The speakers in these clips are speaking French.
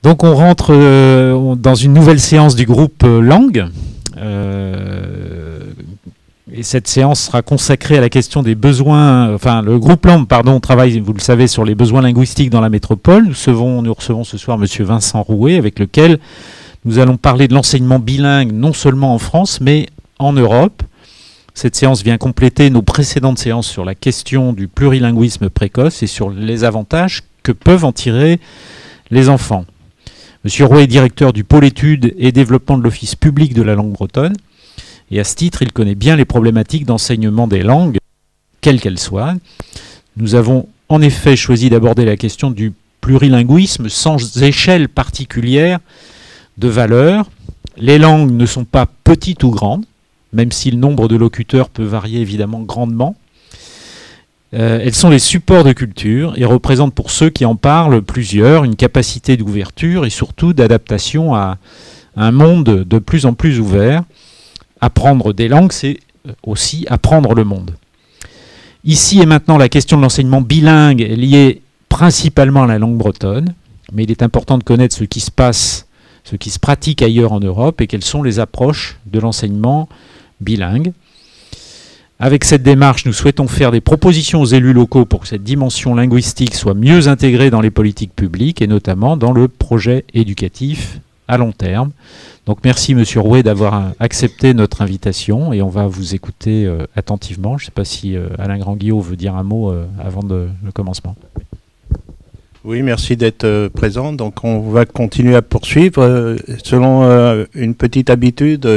Donc on rentre dans une nouvelle séance du groupe langue. Et cette séance sera consacrée à la question des besoins. Enfin, le groupe langue, pardon, travaille, vous le savez, sur les besoins linguistiques dans la métropole. Nous recevons ce soir Monsieur Vincent Rouet, avec lequel nous allons parler de l'enseignement bilingue, non seulement en France, mais en Europe. Cette séance vient compléter nos précédentes séances sur la question du plurilinguisme précoce et sur les avantages que peuvent en tirer les enfants. Monsieur Rouet est directeur du pôle études et développement de l'Office public de la langue bretonne. Et à ce titre, il connaît bien les problématiques d'enseignement des langues, quelles qu'elles soient. Nous avons en effet choisi d'aborder la question du plurilinguisme sans échelle particulière de valeur. Les langues ne sont pas petites ou grandes, même si le nombre de locuteurs peut varier évidemment grandement. Elles sont des supports de culture et représentent pour ceux qui en parlent plusieurs une capacité d'ouverture et surtout d'adaptation à un monde de plus en plus ouvert. Apprendre des langues, c'est aussi apprendre le monde. Ici et maintenant, la question de l'enseignement bilingue est liée principalement à la langue bretonne, mais il est important de connaître ce qui se passe, ce qui se pratique ailleurs en Europe et quelles sont les approches de l'enseignement bilingue. Avec cette démarche, nous souhaitons faire des propositions aux élus locaux pour que cette dimension linguistique soit mieux intégrée dans les politiques publiques et notamment dans le projet éducatif à long terme. Donc merci Monsieur Rouet d'avoir accepté notre invitation et on va vous écouter attentivement. Je ne sais pas si Alain Grand-Guillot veut dire un mot avant le commencement. Oui, merci d'être présent. Donc on va continuer à poursuivre. Selon une petite habitude,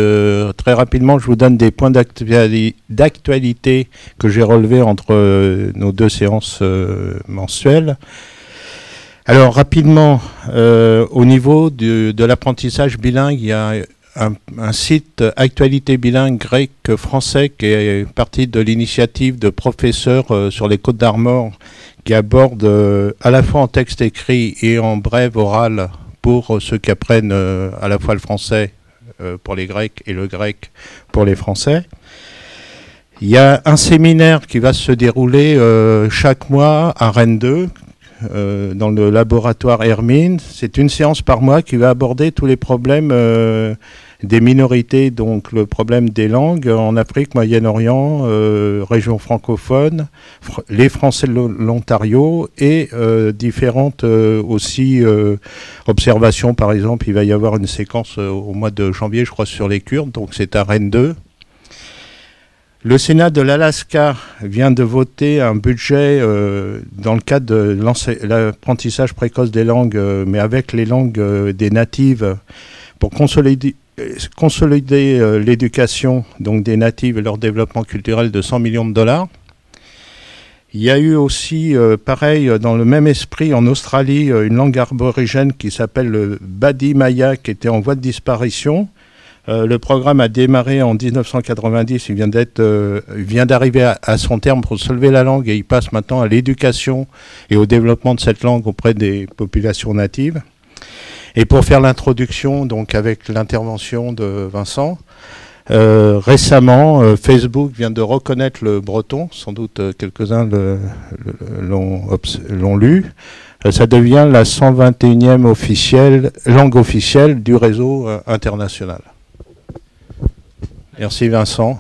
très rapidement, je vous donne des points d'actualité que j'ai relevés entre nos deux séances mensuelles. Alors rapidement, au niveau de l'apprentissage bilingue, il y a un site actualité bilingue grec-français qui est parti de l'initiative de professeurs sur les Côtes d'Armor qui aborde à la fois en texte écrit et en brève orale pour ceux qui apprennent à la fois le français pour les Grecs et le grec pour les Français. Il y a un séminaire qui va se dérouler chaque mois à Rennes 2, dans le laboratoire Hermine. C'est une séance par mois qui va aborder tous les problèmes des minorités, donc le problème des langues en Afrique, Moyen-Orient, région francophone, les Français de l'Ontario et différentes aussi observations. Par exemple, il va y avoir une séquence au mois de janvier, je crois, sur les Kurdes, donc c'est à Rennes 2. Le Sénat de l'Alaska vient de voter un budget dans le cadre de l'apprentissage précoce des langues, mais avec les langues des natives, pour consolider l'éducation donc des natives et leur développement culturel de 100 millions de dollars. Il y a eu aussi, pareil, dans le même esprit, en Australie, une langue aborigène qui s'appelle le Badi Maya, qui était en voie de disparition. Le programme a démarré en 1990, il vient d'arriver à son terme pour sauver la langue et il passe maintenant à l'éducation et au développement de cette langue auprès des populations natives. Et pour faire l'introduction, donc avec l'intervention de Vincent, récemment, Facebook vient de reconnaître le breton, sans doute quelques-uns l'ont lu. Ça devient la 121e langue officielle du réseau international. Merci Vincent.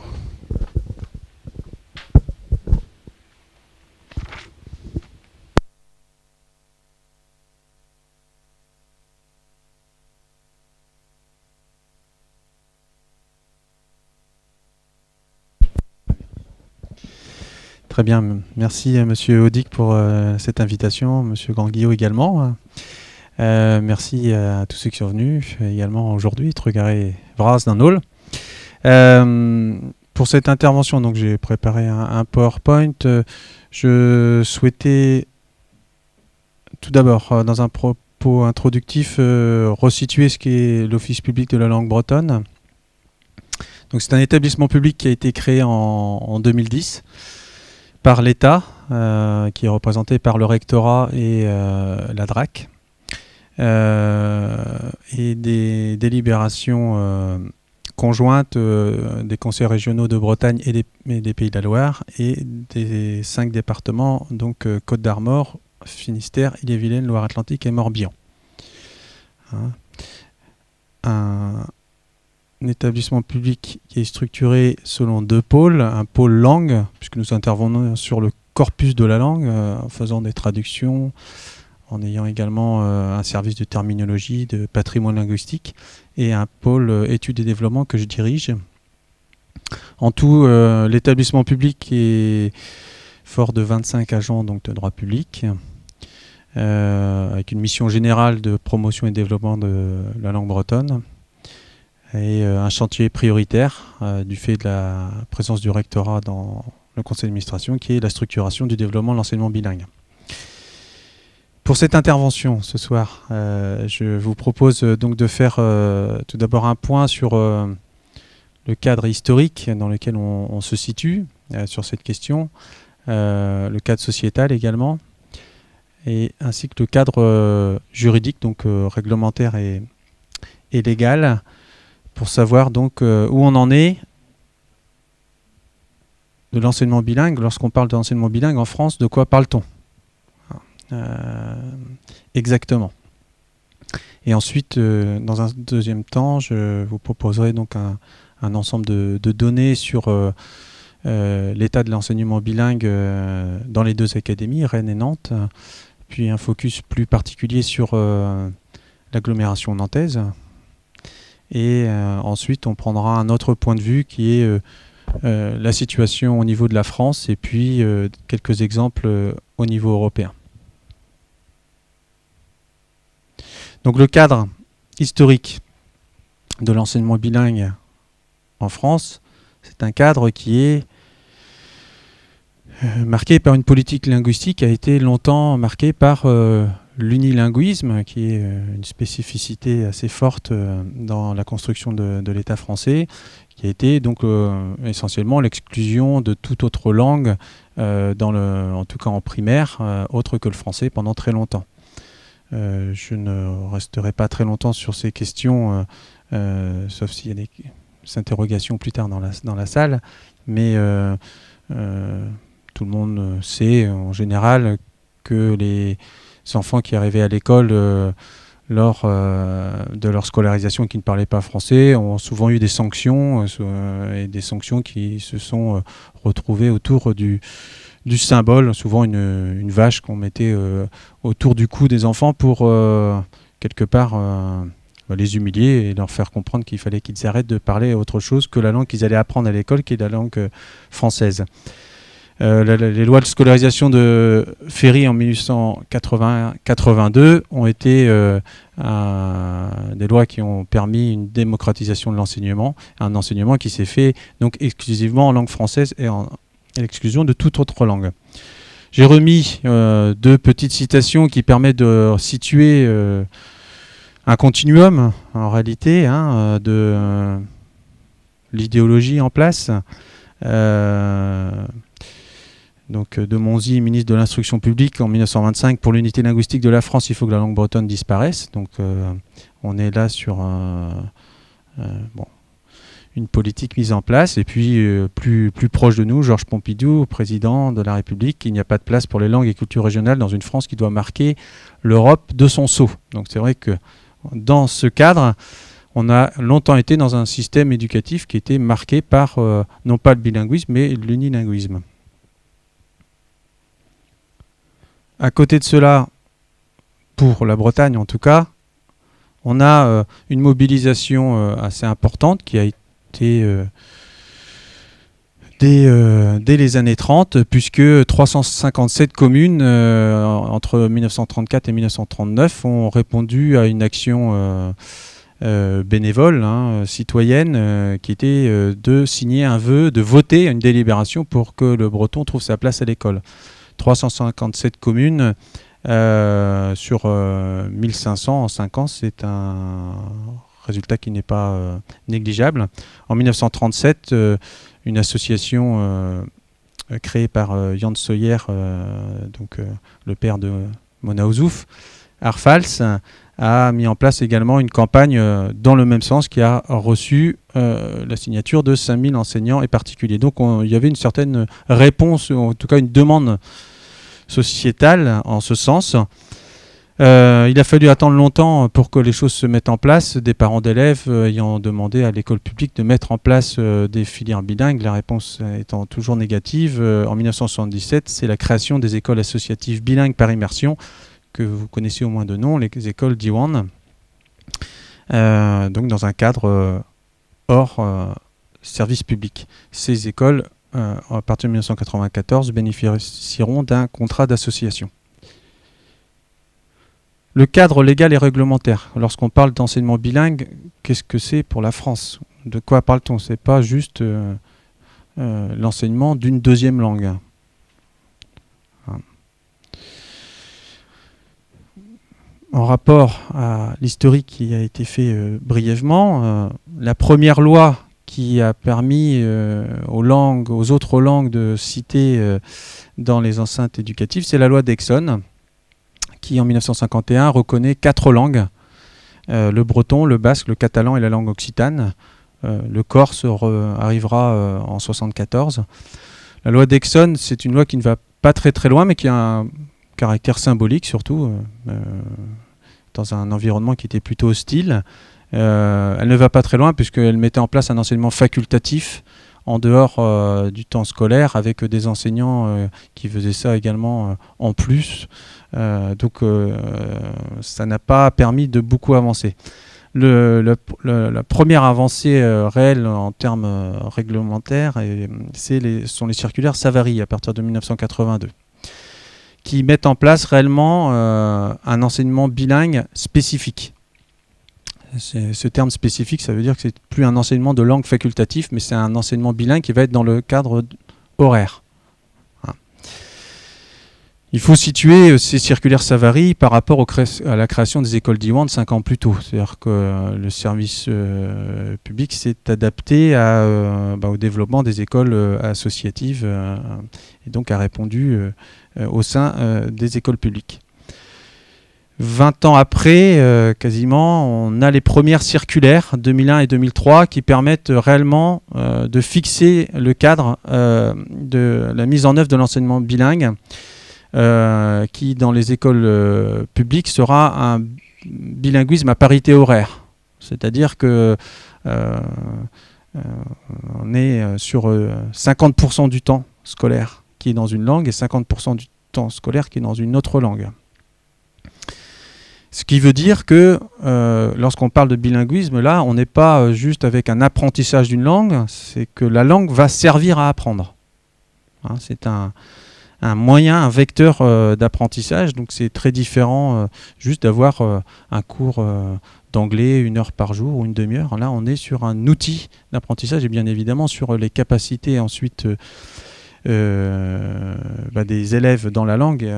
Très bien, merci Monsieur Audic pour cette invitation, Monsieur Grand-Guillot également. Merci à tous ceux qui sont venus également aujourd'hui, Trugaré Vras d'un hall. Pour cette intervention, donc j'ai préparé un PowerPoint. Je souhaitais tout d'abord, dans un propos introductif, resituer ce qu'est l'Office public de la langue bretonne. Donc c'est un établissement public qui a été créé en 2010 par l'État, qui est représenté par le rectorat et la DRAC, et des délibérations conjointe des conseils régionaux de Bretagne et des Pays de la Loire et des 5 départements, donc Côte d'Armor, Finistère, Ille-et-Vilaine, Loire-Atlantique et Morbihan. hein. Un établissement public qui est structuré selon 2 pôles. Un pôle langue, puisque nous intervenons sur le corpus de la langue, en faisant des traductions, en ayant également un service de terminologie, de patrimoine linguistique, et un pôle études et développement que je dirige. En tout, l'établissement public est fort de 25 agents donc, de droit public, avec une mission générale de promotion et développement de la langue bretonne, et un chantier prioritaire du fait de la présence du rectorat dans le conseil d'administration, qui est la structuration du développement de l'enseignement bilingue. Pour cette intervention ce soir, je vous propose donc de faire tout d'abord un point sur le cadre historique dans lequel on se situe sur cette question, le cadre sociétal également, et ainsi que le cadre juridique, donc réglementaire et légal, pour savoir donc où on en est de l'enseignement bilingue. Lorsqu'on parle d'enseignement bilingue en France, de quoi parle-t-on exactement? Et ensuite, dans un deuxième temps, je vous proposerai donc un ensemble de données sur l'état de l'enseignement bilingue dans les 2 académies, Rennes et Nantes, puis un focus plus particulier sur l'agglomération nantaise. Et ensuite, on prendra un autre point de vue qui est la situation au niveau de la France et puis quelques exemples au niveau européen. Donc le cadre historique de l'enseignement bilingue en France, c'est un cadre qui est marqué par une politique linguistique qui a été longtemps marquée par l'unilinguisme, qui est une spécificité assez forte dans la construction de l'État français, qui a été donc essentiellement l'exclusion de toute autre langue, en tout cas en primaire, autre que le français pendant très longtemps. Je ne resterai pas très longtemps sur ces questions, sauf s'il y a des interrogations plus tard dans la salle, mais tout le monde sait en général que les enfants qui arrivaient à l'école lors de leur scolarisation qui ne parlaient pas français ont souvent eu des sanctions, et des sanctions qui se sont retrouvées autour du symbole, souvent une vache qu'on mettait autour du cou des enfants pour quelque part les humilier et leur faire comprendre qu'il fallait qu'ils arrêtent de parler autre chose que la langue qu'ils allaient apprendre à l'école, qui est la langue française. Les lois de scolarisation de Ferry en 1882 ont été des lois qui ont permis une démocratisation de l'enseignement, un enseignement qui s'est fait donc exclusivement en langue française et à l'exclusion de toute autre langue. J'ai remis 2 petites citations qui permettent de situer un continuum en réalité de l'idéologie en place. Donc de Monzy, ministre de l'Instruction publique en 1925, pour l'unité linguistique de la France, il faut que la langue bretonne disparaisse. Donc on est là sur une politique mise en place. Et puis plus proche de nous, Georges Pompidou, président de la République, il n'y a pas de place pour les langues et cultures régionales dans une France qui doit marquer l'Europe de son sceau. Donc c'est vrai que dans ce cadre, on a longtemps été dans un système éducatif qui était marqué par non pas le bilinguisme, mais l'unilinguisme. À côté de cela, pour la Bretagne en tout cas, on a une mobilisation assez importante qui a été dès les années 30, puisque 357 communes entre 1934 et 1939 ont répondu à une action bénévole, citoyenne, qui était de signer un vœu, de voter une délibération pour que le breton trouve sa place à l'école. 357 communes sur 1500 en 5 ans, c'est un résultat qui n'est pas négligeable. En 1937, une association créée par Jan Sawyer, le père de Mona Ozouf, Arfals, a mis en place également une campagne dans le même sens qui a reçu la signature de 5000 enseignants et particuliers. Donc il y avait une certaine réponse, en tout cas une demande sociétale en ce sens. Il a fallu attendre longtemps pour que les choses se mettent en place, des parents d'élèves ayant demandé à l'école publique de mettre en place des filières bilingues, la réponse étant toujours négative. En 1977, c'est la création des écoles associatives bilingues par immersion, que vous connaissez au moins de nom, les écoles Diwan, donc dans un cadre hors service public. Ces écoles, à partir de 1994, bénéficieront d'un contrat d'association. Le cadre légal et réglementaire. Lorsqu'on parle d'enseignement bilingue, qu'est-ce que c'est pour la France? De quoi parle-t-on? Ce n'est pas juste l'enseignement d'une deuxième langue. En rapport à l'historique qui a été fait brièvement, la première loi qui a permis aux autres langues de citer dans les enceintes éducatives, c'est la loi d'Exon, qui en 1951 reconnaît 4 langues, le breton, le basque, le catalan et la langue occitane. Le corse arrivera en 1974. La loi d'Exon, c'est une loi qui ne va pas très très loin, mais qui a un caractère symbolique surtout, dans un environnement qui était plutôt hostile. Elle ne va pas très loin puisqu'elle mettait en place un enseignement facultatif en dehors du temps scolaire, avec des enseignants qui faisaient ça également en plus. Donc ça n'a pas permis de beaucoup avancer. La première avancée réelle en termes réglementaires sont les circulaires Savary à partir de 1982, qui mettent en place réellement un enseignement bilingue spécifique. Ce terme spécifique, ça veut dire que c'est plus un enseignement de langue facultatif, mais c'est un enseignement bilingue qui va être dans le cadre horaire. Il faut situer ces circulaires Savary par rapport à la création des écoles Diwan 5 ans plus tôt. C'est-à-dire que le service public s'est adapté au développement des écoles associatives et donc a répondu au sein des écoles publiques. 20 ans après, quasiment, on a les premières circulaires 2001 et 2003 qui permettent réellement de fixer le cadre de la mise en œuvre de l'enseignement bilingue, qui dans les écoles publiques sera un bilinguisme à parité horaire. C'est-à-dire que on est sur 50% du temps scolaire qui est dans une langue et 50% du temps scolaire qui est dans une autre langue. Ce qui veut dire que lorsqu'on parle de bilinguisme, là, on n'est pas juste avec un apprentissage d'une langue, c'est que la langue va servir à apprendre. Hein, c'est un moyen, un vecteur d'apprentissage, donc c'est très différent juste d'avoir un cours d'anglais 1 heure par jour ou une demi-heure. Là, on est sur un outil d'apprentissage et bien évidemment sur les capacités ensuite des élèves dans la langue,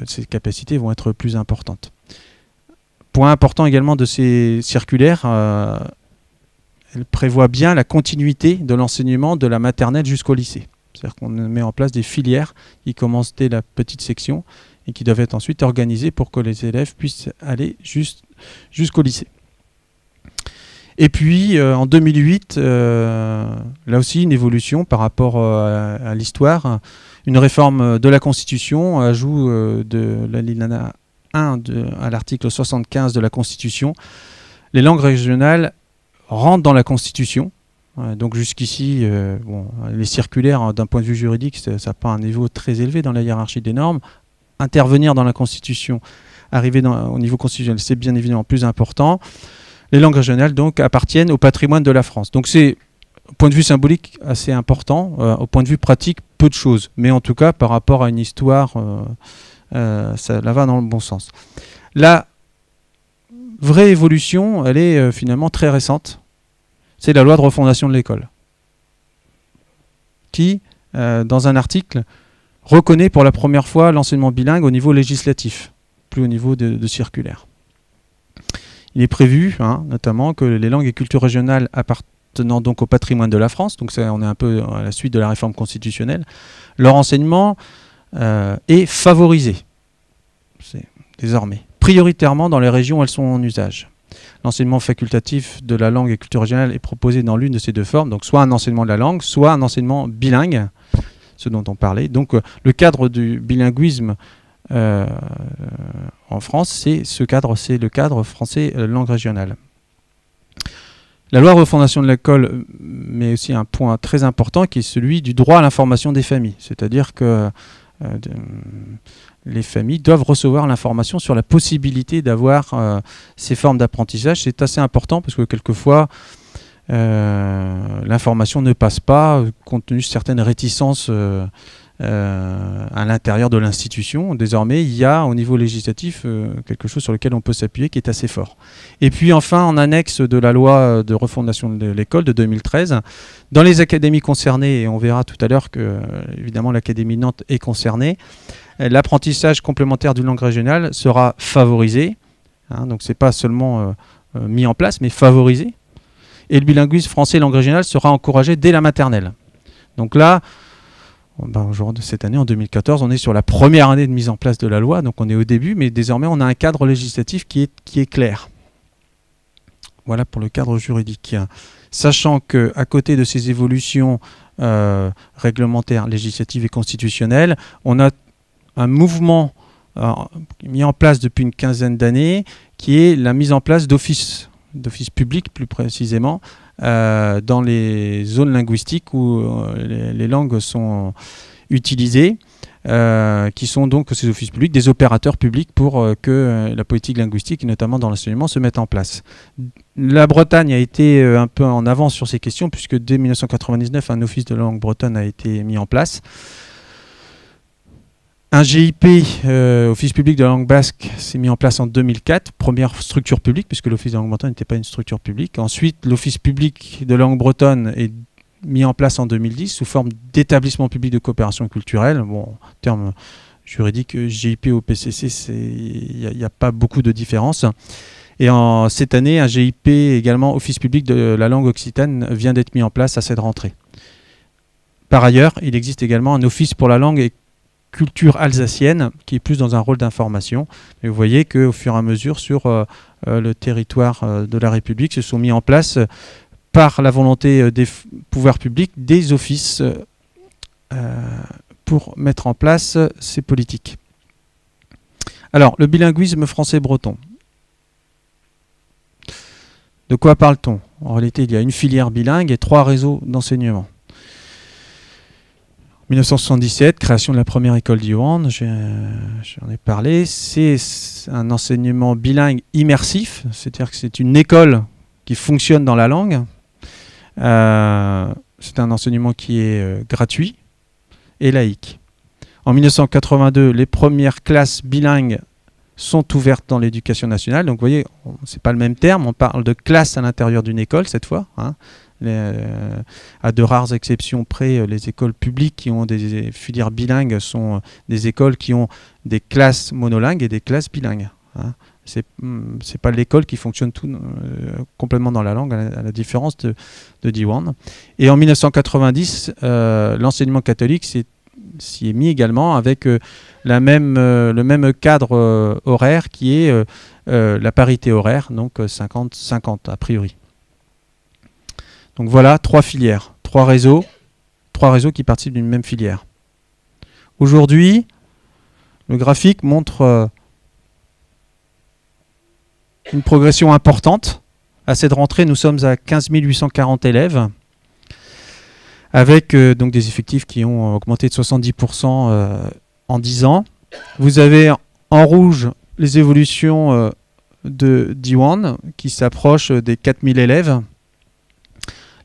ces capacités vont être plus importantes. Point important également de ces circulaires, elle prévoit bien la continuité de l'enseignement de la maternelle jusqu'au lycée. C'est-à-dire qu'on met en place des filières qui commencent dès la petite section et qui doivent être ensuite organisées pour que les élèves puissent aller jusqu'au lycée. Et puis en 2008, là aussi une évolution par rapport à l'histoire, une réforme de la Constitution, ajout de l'alinéa 1 à l'article 75 de la Constitution. Les langues régionales rentrent dans la Constitution. Donc jusqu'ici, les circulaires, d'un point de vue juridique, ça n'a pas un niveau très élevé dans la hiérarchie des normes. Intervenir dans la Constitution, arriver au niveau constitutionnel, c'est bien évidemment plus important. Les langues régionales donc appartiennent au patrimoine de la France. Donc c'est, au point de vue symbolique, assez important. Au point de vue pratique, peu de choses. Mais en tout cas, par rapport à une histoire, ça va dans le bon sens. La vraie évolution, elle est finalement très récente. C'est la loi de refondation de l'école, qui, dans un article, reconnaît pour la première fois l'enseignement bilingue au niveau législatif, plus au niveau de circulaire. Il est prévu, notamment, que les langues et cultures régionales appartenant donc au patrimoine de la France, donc ça, on est un peu à la suite de la réforme constitutionnelle, leur enseignement est favorisé, désormais, prioritairement dans les régions où elles sont en usage. L'enseignement facultatif de la langue et culture régionale est proposé dans l'une de ces deux formes, donc soit un enseignement de la langue, soit un enseignement bilingue, ce dont on parlait. Donc le cadre du bilinguisme en France, c'est le cadre français langue régionale. La loi de refondation de l'école met aussi un point très important qui est celui du droit à l'information des familles. C'est-à-dire que les familles doivent recevoir l'information sur la possibilité d'avoir ces formes d'apprentissage. C'est assez important parce que quelquefois, l'information ne passe pas compte tenu de certaines réticences à l'intérieur de l'institution. Désormais, il y a au niveau législatif quelque chose sur lequel on peut s'appuyer qui est assez fort. Et puis enfin, en annexe de la loi de refondation de l'école de 2013, dans les académies concernées, et on verra tout à l'heure que évidemment l'Académie de Nantes est concernée, l'apprentissage complémentaire d'une langue régionale sera favorisé. Donc c'est pas seulement mis en place, mais favorisé. Et le bilinguisme français langue régionale sera encouragé dès la maternelle. Donc là, aujourd'hui, cette année, en 2014, on est sur la première année de mise en place de la loi, donc on est au début, mais désormais on a un cadre législatif qui est clair. Voilà pour le cadre juridique. Sachant qu'à côté de ces évolutions réglementaires, législatives et constitutionnelles, on a un mouvement mis en place depuis une quinzaine d'années qui est la mise en place d'offices publics plus précisément, dans les zones linguistiques où les langues sont utilisées, qui sont donc ces offices publics, des opérateurs publics pour que la politique linguistique, notamment dans l'enseignement, se mette en place. La Bretagne a été un peu en avance sur ces questions, puisque dès 1999, un office de langue bretonne a été mis en place. Un GIP, Office public de la langue basque, s'est mis en place en 2004, première structure publique, puisque l'Office de la langue bretonne n'était pas une structure publique. Ensuite, l'Office public de la langue bretonne est mis en place en 2010 sous forme d'établissement public de coopération culturelle. Bon, en termes juridiques, GIP ou PCC, il n'y a pas beaucoup de différence. Et cette année, un GIP, également Office public de la langue occitane, vient d'être mis en place à cette rentrée. Par ailleurs, il existe également un Office pour la langue et culture alsacienne, qui est plus dans un rôle d'information. Et vous voyez qu'au fur et à mesure, sur le territoire de la République, se sont mis en place, par la volonté des pouvoirs publics, des offices pour mettre en place ces politiques. Alors, le bilinguisme français-breton. De quoi parle-t-on? En réalité, il y a une filière bilingue et 3 réseaux d'enseignement. 1977, création de la première école d'Iwan, j'en ai parlé. C'est un enseignement bilingue immersif, c'est-à-dire que c'est une école qui fonctionne dans la langue. C'est un enseignement qui est gratuit et laïque. En 1982, les premières classes bilingues sont ouvertes dans l'éducation nationale. Donc vous voyez, c'est pas le même terme, on parle de classe à l'intérieur d'une école cette fois. À de rares exceptions près, les écoles publiques qui ont des filières bilingues sont des écoles qui ont des classes monolingues et des classes bilingues. C'est pas l'école qui fonctionne complètement dans la langue, à la différence de Diwan. Et en 1990, l'enseignement catholique s'y est mis également avec le même cadre horaire qui est la parité horaire, donc 50-50 a priori. Donc voilà, 3 filières, 3 réseaux qui participent d'une même filière. Aujourd'hui, le graphique montre une progression importante. À cette rentrée, nous sommes à 15 840 élèves, avec donc des effectifs qui ont augmenté de 70% en 10 ans. Vous avez en rouge les évolutions de Diwan, qui s'approche des 4000 élèves.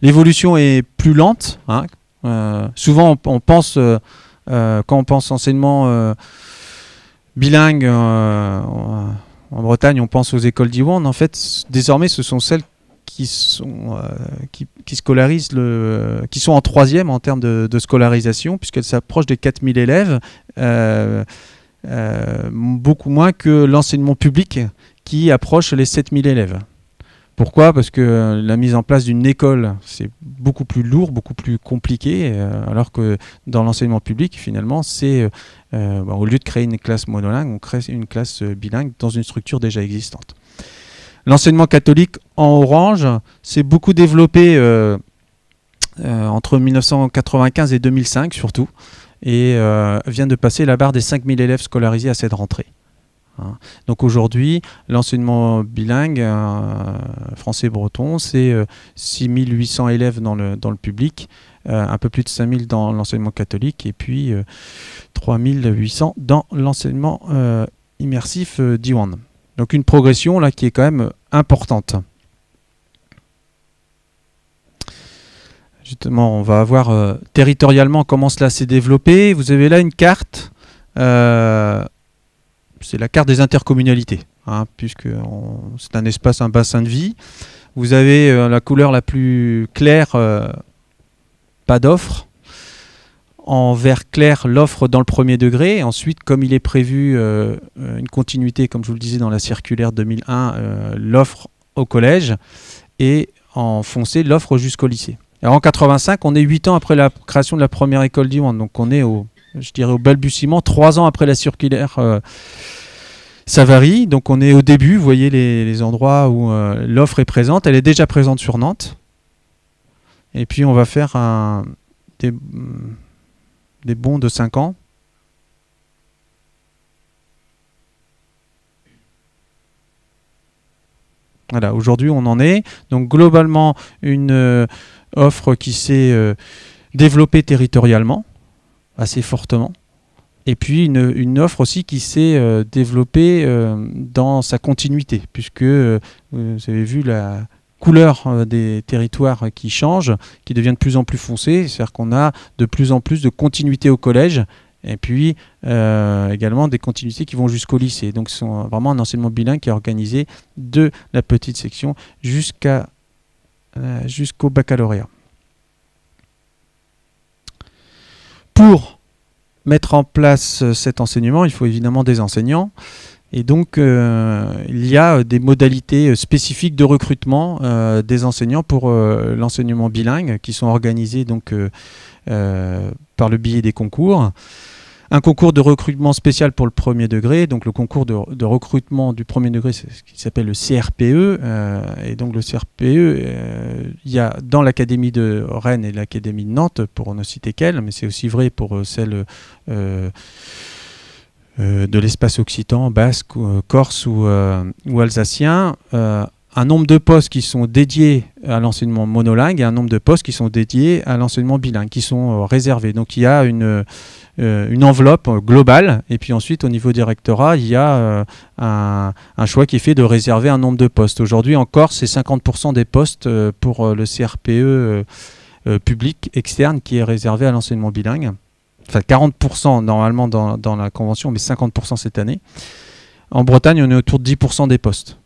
L'évolution est plus lente. Souvent, on pense, quand on pense enseignement bilingue en Bretagne, on pense aux écoles d'Iwan. En fait, désormais, ce sont celles qui scolarisent qui sont en 3e en termes de scolarisation, puisqu'elles s'approchent des 4000 élèves, beaucoup moins que l'enseignement public qui approche les 7000 élèves. Pourquoi? Parce que la mise en place d'une école, c'est beaucoup plus lourd, beaucoup plus compliqué, alors que dans l'enseignement public, finalement, c'est au lieu de créer une classe monolingue, on crée une classe bilingue dans une structure déjà existante. L'enseignement catholique en orange s'est beaucoup développé entre 1995 et 2005 surtout, et vient de passer la barre des 5000 élèves scolarisés à cette rentrée. Hein. Donc aujourd'hui, l'enseignement bilingue français-breton, c'est 6800 élèves dans le public, un peu plus de 5000 dans l'enseignement catholique et puis 3800 dans l'enseignement immersif Diwan. Donc une progression là qui est quand même importante. Justement, on va voir territorialement comment cela s'est développé. Vous avez là une carte, c'est la carte des intercommunalités, hein, puisque c'est un espace, un bassin de vie. Vous avez la couleur la plus claire, pas d'offre. En vert clair, l'offre dans le premier degré. Ensuite, comme il est prévu une continuité, comme je vous le disais dans la circulaire 2001, l'offre au collège. Et en foncé, l'offre jusqu'au lycée. Alors en 85, on est 8 ans après la création de la première école Diwan. Donc on est au balbutiement, 3 ans après la circulaire Savary. Donc on est au début, vous voyez les endroits où l'offre est présente. Elle est déjà présente sur Nantes. Et puis on va faire des bonds de 5 ans. Voilà, aujourd'hui on en est. Donc globalement, une offre qui s'est développée territorialement, assez fortement. Et puis une offre aussi qui s'est développée dans sa continuité, puisque vous avez vu la couleur des territoires qui changent, qui devient de plus en plus foncée, c'est-à-dire qu'on a de plus en plus de continuité au collège, et puis également des continuités qui vont jusqu'au lycée. Donc c'est vraiment un enseignement bilingue qui est organisé de la petite section jusqu'au baccalauréat. Pour mettre en place cet enseignement, il faut évidemment des enseignants. Et donc, il y a des modalités spécifiques de recrutement des enseignants pour l'enseignement bilingue qui sont organisées donc, par le biais des concours. Un concours de recrutement spécial pour le premier degré. Donc, le concours de recrutement du premier degré, c'est ce qui s'appelle le CRPE. Et donc, le CRPE, il y a dans l'Académie de Rennes et l'Académie de Nantes, pour ne citer qu'elle, mais c'est aussi vrai pour celle de l'espace occitan, basque, corse ou alsacien, un nombre de postes qui sont dédiés à l'enseignement monolingue et un nombre de postes qui sont dédiés à l'enseignement bilingue, qui sont réservés. Donc il y a une enveloppe globale, et puis ensuite au niveau des rectorats, il y a un choix qui est fait de réserver un nombre de postes. Aujourd'hui en Corse, c'est 50% des postes pour le CRPE public externe qui est réservé à l'enseignement bilingue. Enfin 40% normalement dans la convention, mais 50% cette année. En Bretagne, on est autour de 10% des postes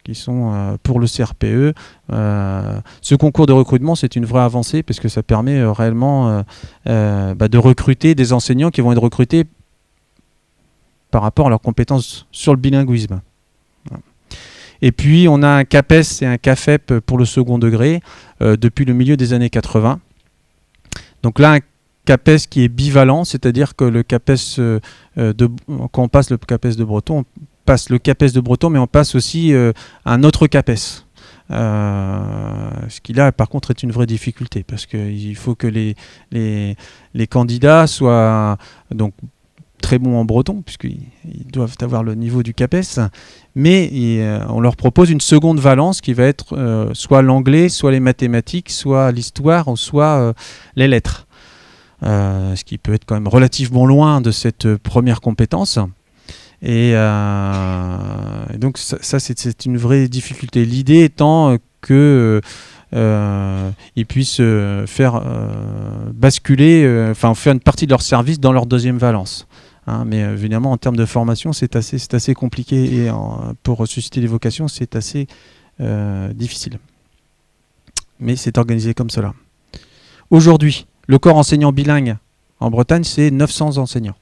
qui sont pour le CRPE. Ce concours de recrutement, c'est une vraie avancée parce que ça permet réellement de recruter des enseignants qui vont être recrutés par rapport à leurs compétences sur le bilinguisme. Et puis, on a un CAPES et un CAFEP pour le second degré depuis le milieu des années 80. Donc là, un CAPES qui est bivalent, c'est-à-dire que le CAPES quand on passe le CAPES de breton, on passe le CAPES de breton, mais on passe aussi un autre CAPES. Ce qui là, par contre, est une vraie difficulté, parce qu'il faut que les candidats soient donc très bons en breton, puisqu'ils doivent avoir le niveau du CAPES, mais on leur propose une seconde valence qui va être soit l'anglais, soit les mathématiques, soit l'histoire, ou soit les lettres. Ce qui peut être quand même relativement loin de cette première compétence. Et donc ça c'est une vraie difficulté. L'idée étant que ils puissent faire basculer, faire une partie de leur service dans leur deuxième valence. Hein, mais évidemment en termes de formation c'est assez compliqué, et pour susciter les vocations c'est assez difficile. Mais c'est organisé comme cela. Aujourd'hui, le corps enseignant bilingue en Bretagne, c'est 900 enseignants.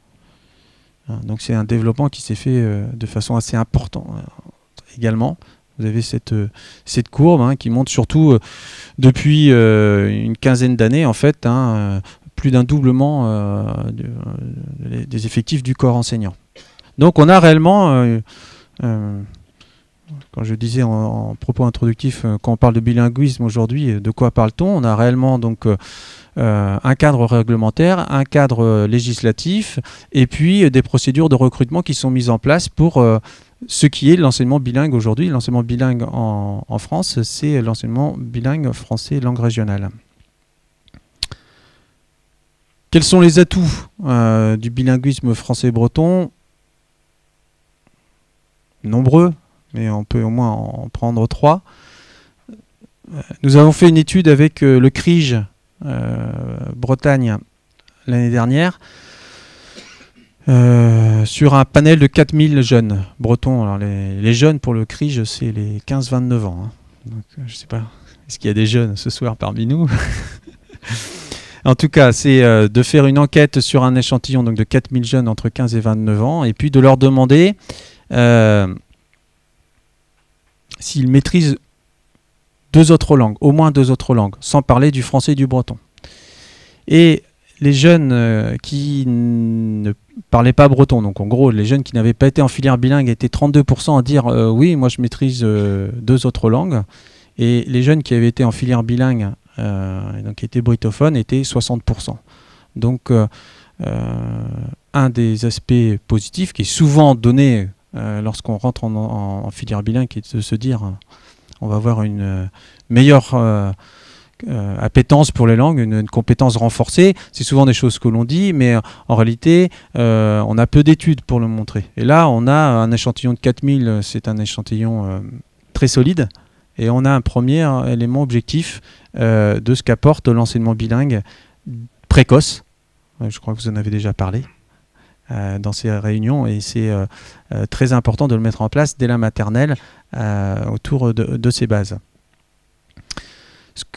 Donc c'est un développement qui s'est fait de façon assez importante également. Vous avez cette courbe qui montre surtout depuis une quinzaine d'années, en fait, plus d'un doublement des effectifs du corps enseignant. Donc on a réellement quand je disais en propos introductif, quand on parle de bilinguisme aujourd'hui, de quoi parle-t-on? On a réellement donc un cadre réglementaire, un cadre législatif, et puis des procédures de recrutement qui sont mises en place pour ce qui est l'enseignement bilingue aujourd'hui. L'enseignement bilingue en France, c'est l'enseignement bilingue français langue régionale. Quels sont les atouts du bilinguisme français-breton? Nombreux, mais on peut au moins en prendre 3. Nous avons fait une étude avec le CRIJ Bretagne l'année dernière sur un panel de 4000 jeunes bretons. Alors les jeunes pour le CRIJ, c'est les 15-29 ans. Hein. Donc, je ne sais pas, est-ce qu'il y a des jeunes ce soir parmi nous? En tout cas, c'est de faire une enquête sur un échantillon donc de 4000 jeunes entre 15 et 29 ans, et puis de leur demander s'ils maîtrisent 2 autres langues, au moins 2 autres langues, sans parler du français et du breton. Et les jeunes qui ne parlaient pas breton, donc en gros les jeunes qui n'avaient pas été en filière bilingue étaient 32% à dire oui, moi je maîtrise 2 autres langues, et les jeunes qui avaient été en filière bilingue, donc qui étaient britophones, étaient 60%. Donc un des aspects positifs qui est souvent donné lorsqu'on rentre en filière bilingue, qui est de se dire on va avoir une meilleure appétence pour les langues, une compétence renforcée. C'est souvent des choses que l'on dit, mais en réalité, on a peu d'études pour le montrer. Et là, on a un échantillon de 4000, c'est un échantillon très solide, et on a un premier élément objectif de ce qu'apporte l'enseignement bilingue précoce. Je crois que vous en avez déjà parlé dans ces réunions, et c'est très important de le mettre en place dès la maternelle autour de ces bases.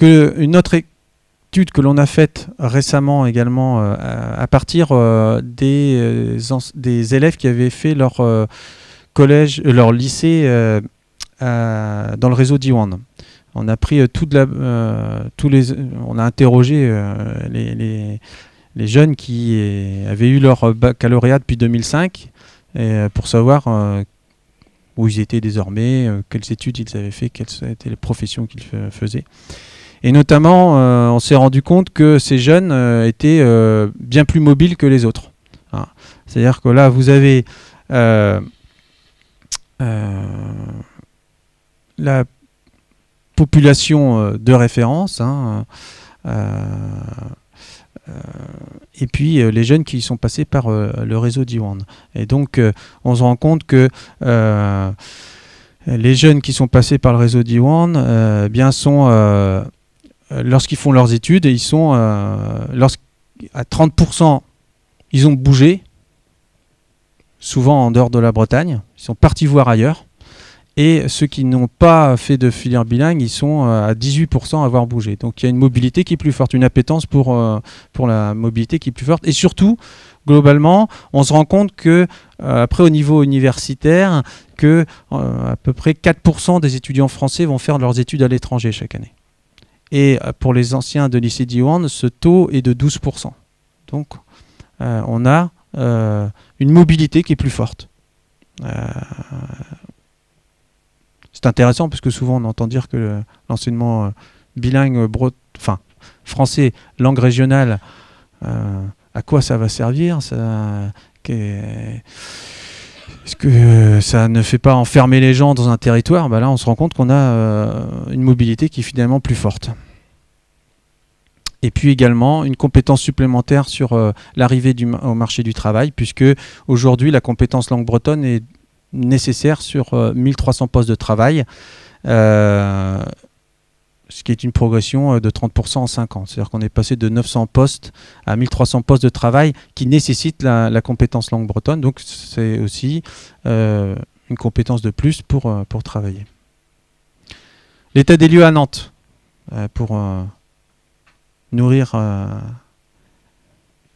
Une autre étude que l'on a faite récemment également à partir des élèves qui avaient fait leur collège, leur lycée dans le réseau Diwan. On a pris on a interrogé les jeunes qui avaient eu leur baccalauréat depuis 2005 pour savoir où ils étaient désormais, quelles études ils avaient fait, quelles étaient les professions qu'ils faisaient. Et notamment, on s'est rendu compte que ces jeunes étaient bien plus mobiles que les autres. Hein. C'est-à-dire que là, vous avez la population de référence, hein, et puis les jeunes qui sont passés par le réseau Diwan. Et donc on se rend compte que les jeunes qui sont passés par le réseau Diwan bien sont, lorsqu'ils font leurs études, ils sont à 30%, ils ont bougé, souvent en dehors de la Bretagne, ils sont partis voir ailleurs. Et ceux qui n'ont pas fait de filière bilingue, ils sont à 18% à avoir bougé. Donc il y a une mobilité qui est plus forte, une appétence pour la mobilité qui est plus forte. Et surtout, globalement, on se rend compte que, après au niveau universitaire, que à peu près 4% des étudiants français vont faire leurs études à l'étranger chaque année. Et pour les anciens de lycée Diwan, ce taux est de 12%. Donc on a une mobilité qui est plus forte. C'est intéressant parce que souvent on entend dire que l'enseignement bilingue français, langue régionale, à quoi ça va servir? Est-ce que ça ne fait pas enfermer les gens dans un territoire? Là, on se rend compte qu'on a une mobilité qui est finalement plus forte. Et puis également une compétence supplémentaire sur l'arrivée au marché du travail, puisque aujourd'hui la compétence langue bretonne est nécessaire sur 1300 postes de travail, ce qui est une progression de 30% en 5 ans. C'est-à-dire qu'on est passé de 900 postes à 1300 postes de travail qui nécessitent la compétence langue bretonne. Donc c'est aussi une compétence de plus pour travailler. L'état des lieux à Nantes, pour nourrir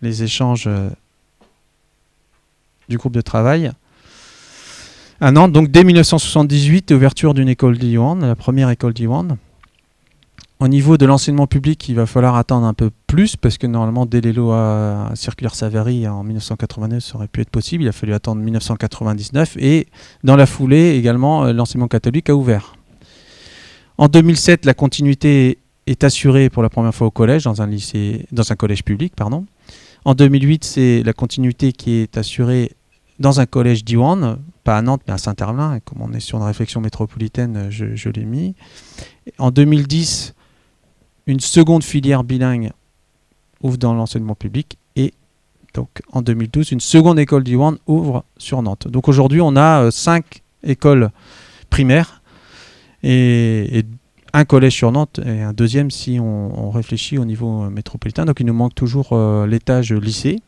les échanges du groupe de travail. À Nantes, donc dès 1978, ouverture d'une école Diwan, la première école Diwan. Au niveau de l'enseignement public, il va falloir attendre un peu plus parce que normalement, dès les lois circulaires Savary en 1989, ça aurait pu être possible. Il a fallu attendre 1999 et dans la foulée également, l'enseignement catholique a ouvert. En 2007, la continuité est assurée pour la première fois au collège, dans un collège public, pardon. En 2008, c'est la continuité qui est assurée dans un collège Diwan, pas à Nantes mais à Saint-Herblain. Comme on est sur une réflexion métropolitaine, je l'ai mis. En 2010, une seconde filière bilingue ouvre dans l'enseignement public et donc en 2012, une seconde école Diwan ouvre sur Nantes. Donc aujourd'hui, on a 5 écoles primaires et un collège sur Nantes et un deuxième si on réfléchit au niveau métropolitain. Donc il nous manque toujours l'étage lycée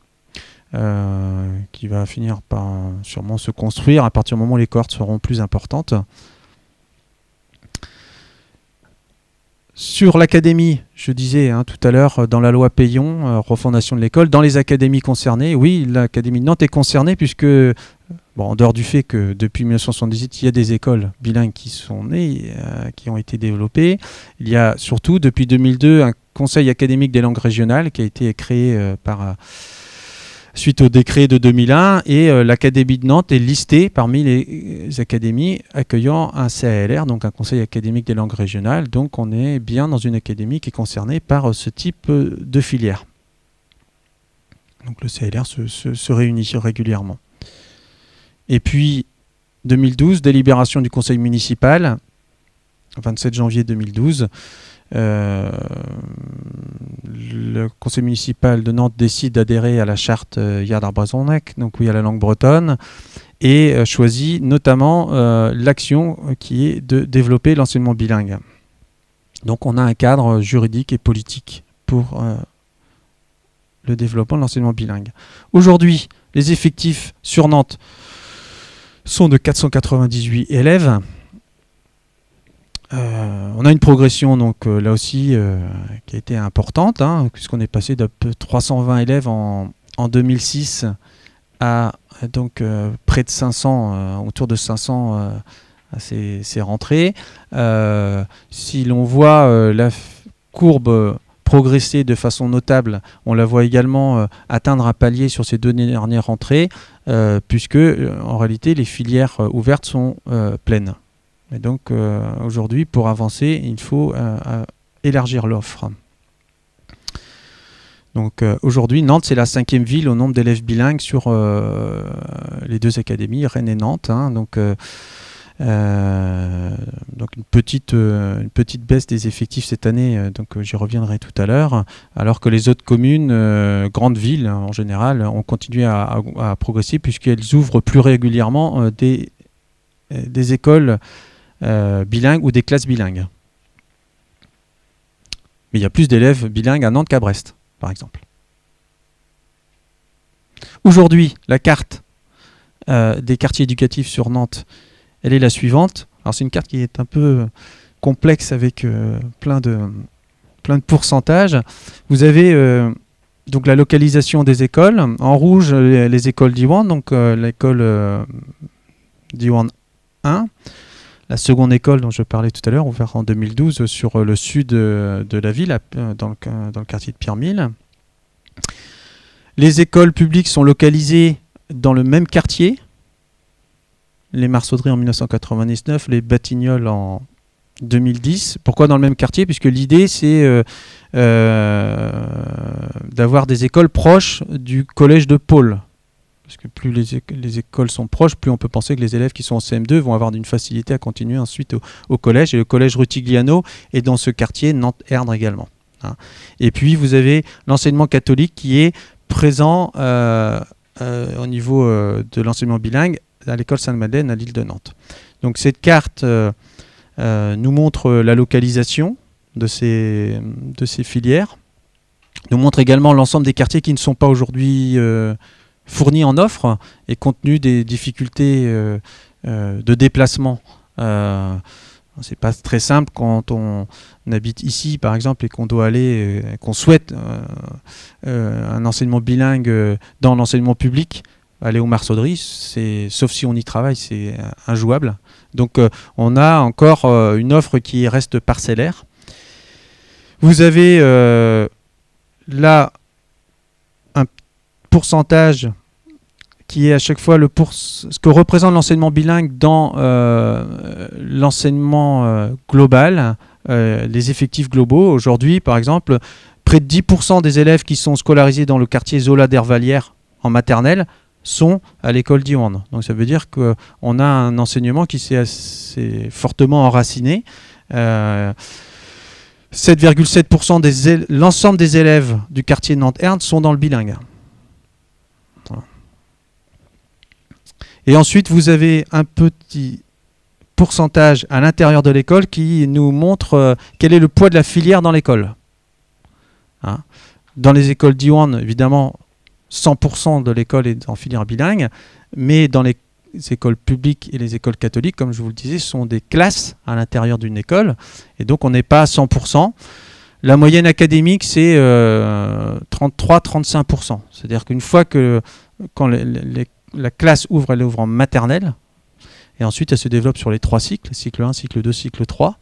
qui va finir par sûrement se construire à partir du moment où les cohortes seront plus importantes. Sur l'académie, je disais tout à l'heure, dans la loi Payon, refondation de l'école, dans les académies concernées, oui, l'académie de Nantes est concernée puisque, bon, en dehors du fait que depuis 1978, il y a des écoles bilingues qui sont nées, qui ont été développées, il y a surtout, depuis 2002, un conseil académique des langues régionales qui a été créé suite au décret de 2001 et l'Académie de Nantes est listée parmi les académies accueillant un CALR, donc un conseil académique des langues régionales. Donc on est bien dans une académie qui est concernée par ce type de filière. Donc le CALR se réunit régulièrement. Et puis 2012, délibération du conseil municipal, 27 janvier 2012. Le conseil municipal de Nantes décide d'adhérer à la charte Yard-Arbrezonnec, donc oui à la langue bretonne, et choisit notamment l'action qui est de développer l'enseignement bilingue. Donc on a un cadre juridique et politique pour le développement de l'enseignement bilingue. Aujourd'hui, les effectifs sur Nantes sont de 498 élèves. On a une progression donc là aussi qui a été importante, puisqu'on est passé de 320 élèves en 2006 à donc près de 500, autour de 500 à ces rentrées. Si l'on voit la courbe progresser de façon notable, on la voit également atteindre un palier sur ces 2 dernières rentrées, puisque en réalité les filières ouvertes sont pleines. Et donc aujourd'hui, pour avancer, il faut élargir l'offre. Donc aujourd'hui, Nantes, c'est la 5e ville au nombre d'élèves bilingues sur les 2 académies, Rennes et Nantes. Donc une petite baisse des effectifs cette année, donc j'y reviendrai tout à l'heure, alors que les autres communes, grandes villes en général, ont continué à progresser puisqu'elles ouvrent plus régulièrement des écoles bilingues ou des classes bilingues. Mais il y a plus d'élèves bilingues à Nantes qu'à Brest, par exemple. Aujourd'hui, la carte des quartiers éducatifs sur Nantes, elle est la suivante. Alors c'est une carte qui est un peu complexe avec plein de pourcentages. Vous avez donc la localisation des écoles. En rouge, les écoles Diwan, donc l'école Diwan 1. La seconde école dont je parlais tout à l'heure, ouverte en 2012 sur le sud de la ville, dans le quartier de Pierremille. Les écoles publiques sont localisées dans le même quartier. Les Marsaudries en 1999, les Batignolles en 2010. Pourquoi dans le même quartier? Puisque l'idée, c'est d'avoir des écoles proches du collège de Pôle. Parce que plus les écoles sont proches, plus on peut penser que les élèves qui sont en CM2 vont avoir une facilité à continuer ensuite au collège. Et le collège Rutigliano est dans ce quartier, Nantes-Erdre également. Et puis vous avez l'enseignement catholique qui est présent au niveau de l'enseignement bilingue à l'école Sainte-Madeleine à l'île de Nantes. Donc cette carte nous montre la localisation de ces filières, nous montre également l'ensemble des quartiers qui ne sont pas aujourd'hui fournis en offre et compte tenu des difficultés de déplacement. C'est pas très simple quand on habite ici par exemple et qu'on doit aller, qu'on souhaite un enseignement bilingue dans l'enseignement public, aller aux Marsaudries, sauf si on y travaille, c'est injouable. Donc on a encore une offre qui reste parcellaire. Vous avez là un pourcentage qui est à chaque fois ce que représente l'enseignement bilingue dans l'enseignement global, les effectifs globaux. Aujourd'hui, par exemple, près de 10% des élèves qui sont scolarisés dans le quartier Zola d'Hervalières en maternelle sont à l'école Diwan. Donc ça veut dire qu'on a un enseignement qui s'est assez fortement enraciné. 7,7% de l'ensemble des élèves du quartier Nantes-Erne sont dans le bilingue. Voilà. Et ensuite, vous avez un petit pourcentage à l'intérieur de l'école qui nous montre quel est le poids de la filière dans l'école. Hein. Dans les écoles Diwan, évidemment, 100% de l'école est en filière bilingue, mais dans les écoles publiques et les écoles catholiques, comme je vous le disais, sont des classes à l'intérieur d'une école, et donc on n'est pas à 100%. La moyenne académique, c'est 33-35%. C'est-à-dire qu'une fois que quand la classe ouvre, elle ouvre en maternelle, et ensuite elle se développe sur les 3 cycles, cycle 1, cycle 2, cycle 3,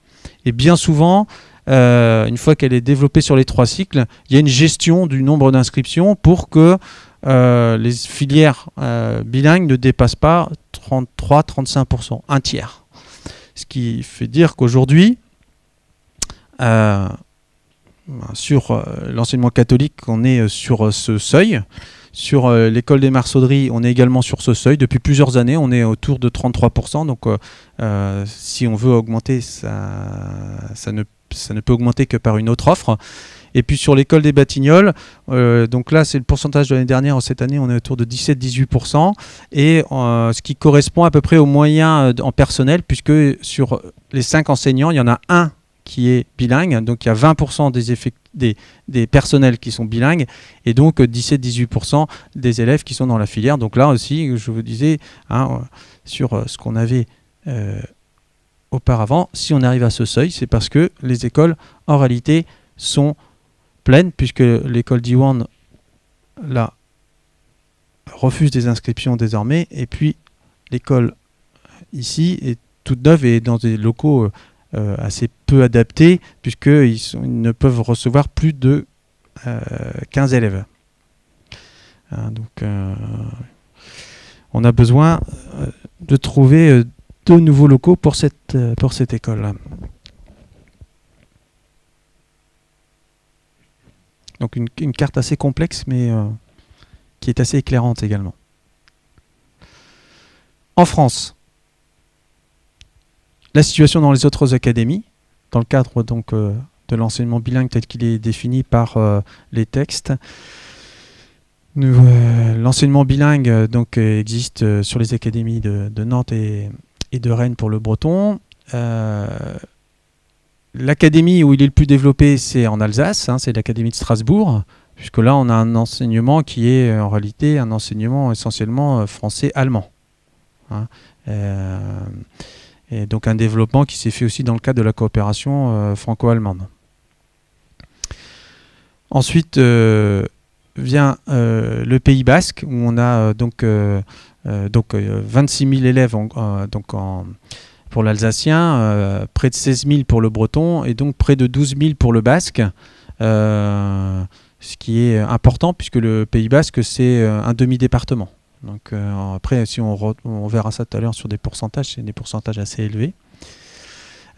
et bien souvent, une fois qu'elle est développée sur les 3 cycles, il y a une gestion du nombre d'inscriptions pour que les filières bilingues ne dépassent pas 33-35%, un tiers. Ce qui fait dire qu'aujourd'hui, sur l'enseignement catholique, on est sur ce seuil. Sur l'école des Marsaudries, on est également sur ce seuil. Depuis plusieurs années, on est autour de 33%. Donc, si on veut augmenter, ça ne peut augmenter que par une autre offre. Et puis sur l'école des Batignolles, donc là c'est le pourcentage de l'année dernière, cette année on est autour de 17-18%, et ce qui correspond à peu près aux moyens en personnel, puisque sur les 5 enseignants, il y en a un qui est bilingue, donc il y a 20% des personnels qui sont bilingues, et donc 17-18% des élèves qui sont dans la filière. Donc là aussi, je vous disais, hein, sur ce qu'on avait auparavant, si on arrive à ce seuil, c'est parce que les écoles, en réalité, sont pleines, puisque l'école Diwan là refuse des inscriptions désormais, et puis l'école ici est toute neuve et dans des locaux assez peu adaptés, puisqu'ils ne peuvent recevoir plus de 15 élèves. Donc on a besoin de trouver de nouveaux locaux pour cette école-là. Donc une carte assez complexe, mais qui est assez éclairante également. En France, la situation dans les autres académies, dans le cadre donc, de l'enseignement bilingue tel qu'il est défini par les textes. L'enseignement bilingue donc, existe sur les académies de Nantes et de Rennes pour le breton. L'académie où il est le plus développé, c'est en Alsace, hein, c'est l'académie de Strasbourg, puisque là on a un enseignement qui est en réalité un enseignement essentiellement français-allemand. Hein, et donc un développement qui s'est fait aussi dans le cadre de la coopération franco-allemande. Ensuite vient le Pays Basque, où on a 26 000 élèves pour l'alsacien, près de 16 000 pour le breton, et donc près de 12 000 pour le basque, ce qui est important, puisque le Pays Basque, c'est un demi-département. Donc après, si on verra ça tout à l'heure sur des pourcentages, c'est des pourcentages assez élevés.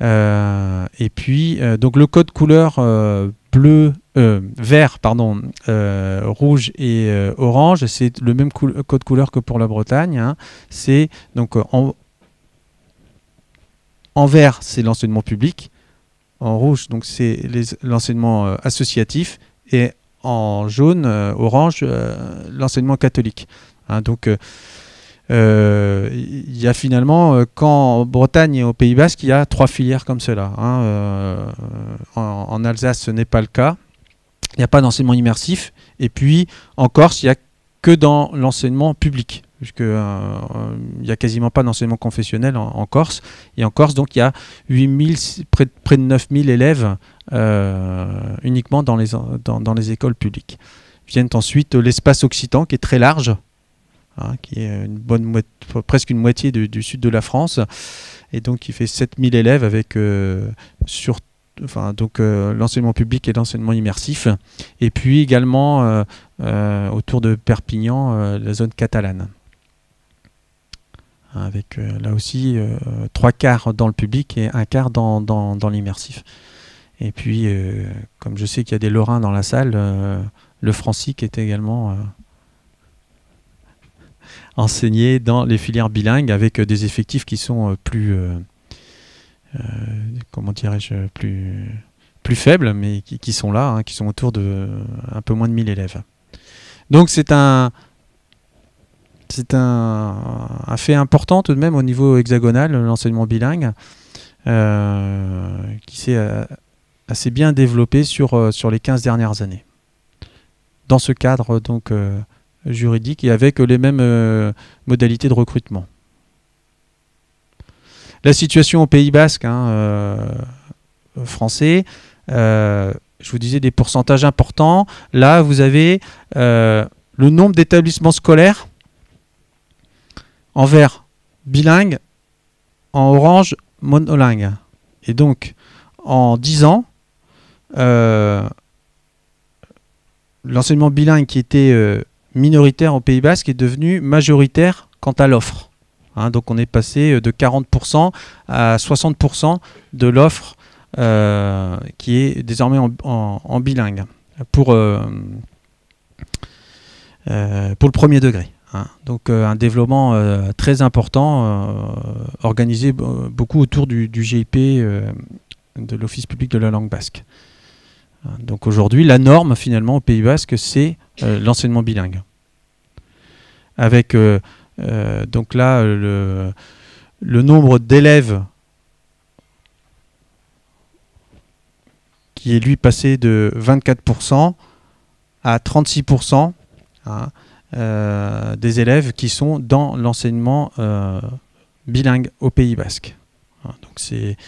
Et puis, donc le code couleur vert, rouge et orange, c'est le même code couleur que pour la Bretagne. Hein. C'est donc en vert, c'est l'enseignement public. En rouge, donc c'est l'enseignement associatif, et en jaune, orange, l'enseignement catholique. Hein, donc, il y a finalement, qu'en Bretagne et au Pays Basque, il y a 3 filières comme cela. Hein, en Alsace, ce n'est pas le cas. Il n'y a pas d'enseignement immersif. Et puis, en Corse, il n'y a que dans l'enseignement public, puisqu'il n'y a quasiment pas d'enseignement confessionnel en Corse. Et en Corse, donc, il y a près de 9 000 élèves uniquement dans les écoles publiques. Viennent ensuite l'espace occitan, qui est très large, hein, qui est presque une moitié du sud de la France, et donc qui fait 7 000 élèves avec sur donc l'enseignement public et l'enseignement immersif, et puis également autour de Perpignan, la zone catalane, avec là aussi 3/4 dans le public et 1/4 dans l'immersif. Et puis, comme je sais qu'il y a des Lorrains dans la salle, le francique est également enseigné dans les filières bilingues avec des effectifs qui sont plus... comment dirais-je, plus faibles, mais qui sont là, hein, qui sont autour de un peu moins de 1000 élèves. Donc c'est un fait important tout de même au niveau hexagonal, l'enseignement bilingue, qui s'est assez bien développé sur les 15 dernières années. Dans ce cadre donc juridique et avec les mêmes modalités de recrutement. La situation au Pays Basque, français, je vous disais des pourcentages importants. Là, vous avez le nombre d'établissements scolaires en vert bilingue, en orange monolingue. Et donc, en 10 ans, l'enseignement bilingue qui était minoritaire au Pays Basque est devenu majoritaire quant à l'offre. Donc on est passé de 40% à 60% de l'offre qui est désormais en bilingue pour le premier degré. Donc un développement très important, organisé beaucoup autour du GIP de l'Office public de la langue basque. Donc aujourd'hui, la norme finalement au Pays Basque, c'est l'enseignement bilingue. Avec donc là, le nombre d'élèves qui est lui passé de 24% à 36% des élèves qui sont dans l'enseignement bilingue au Pays Basque. Donc c'est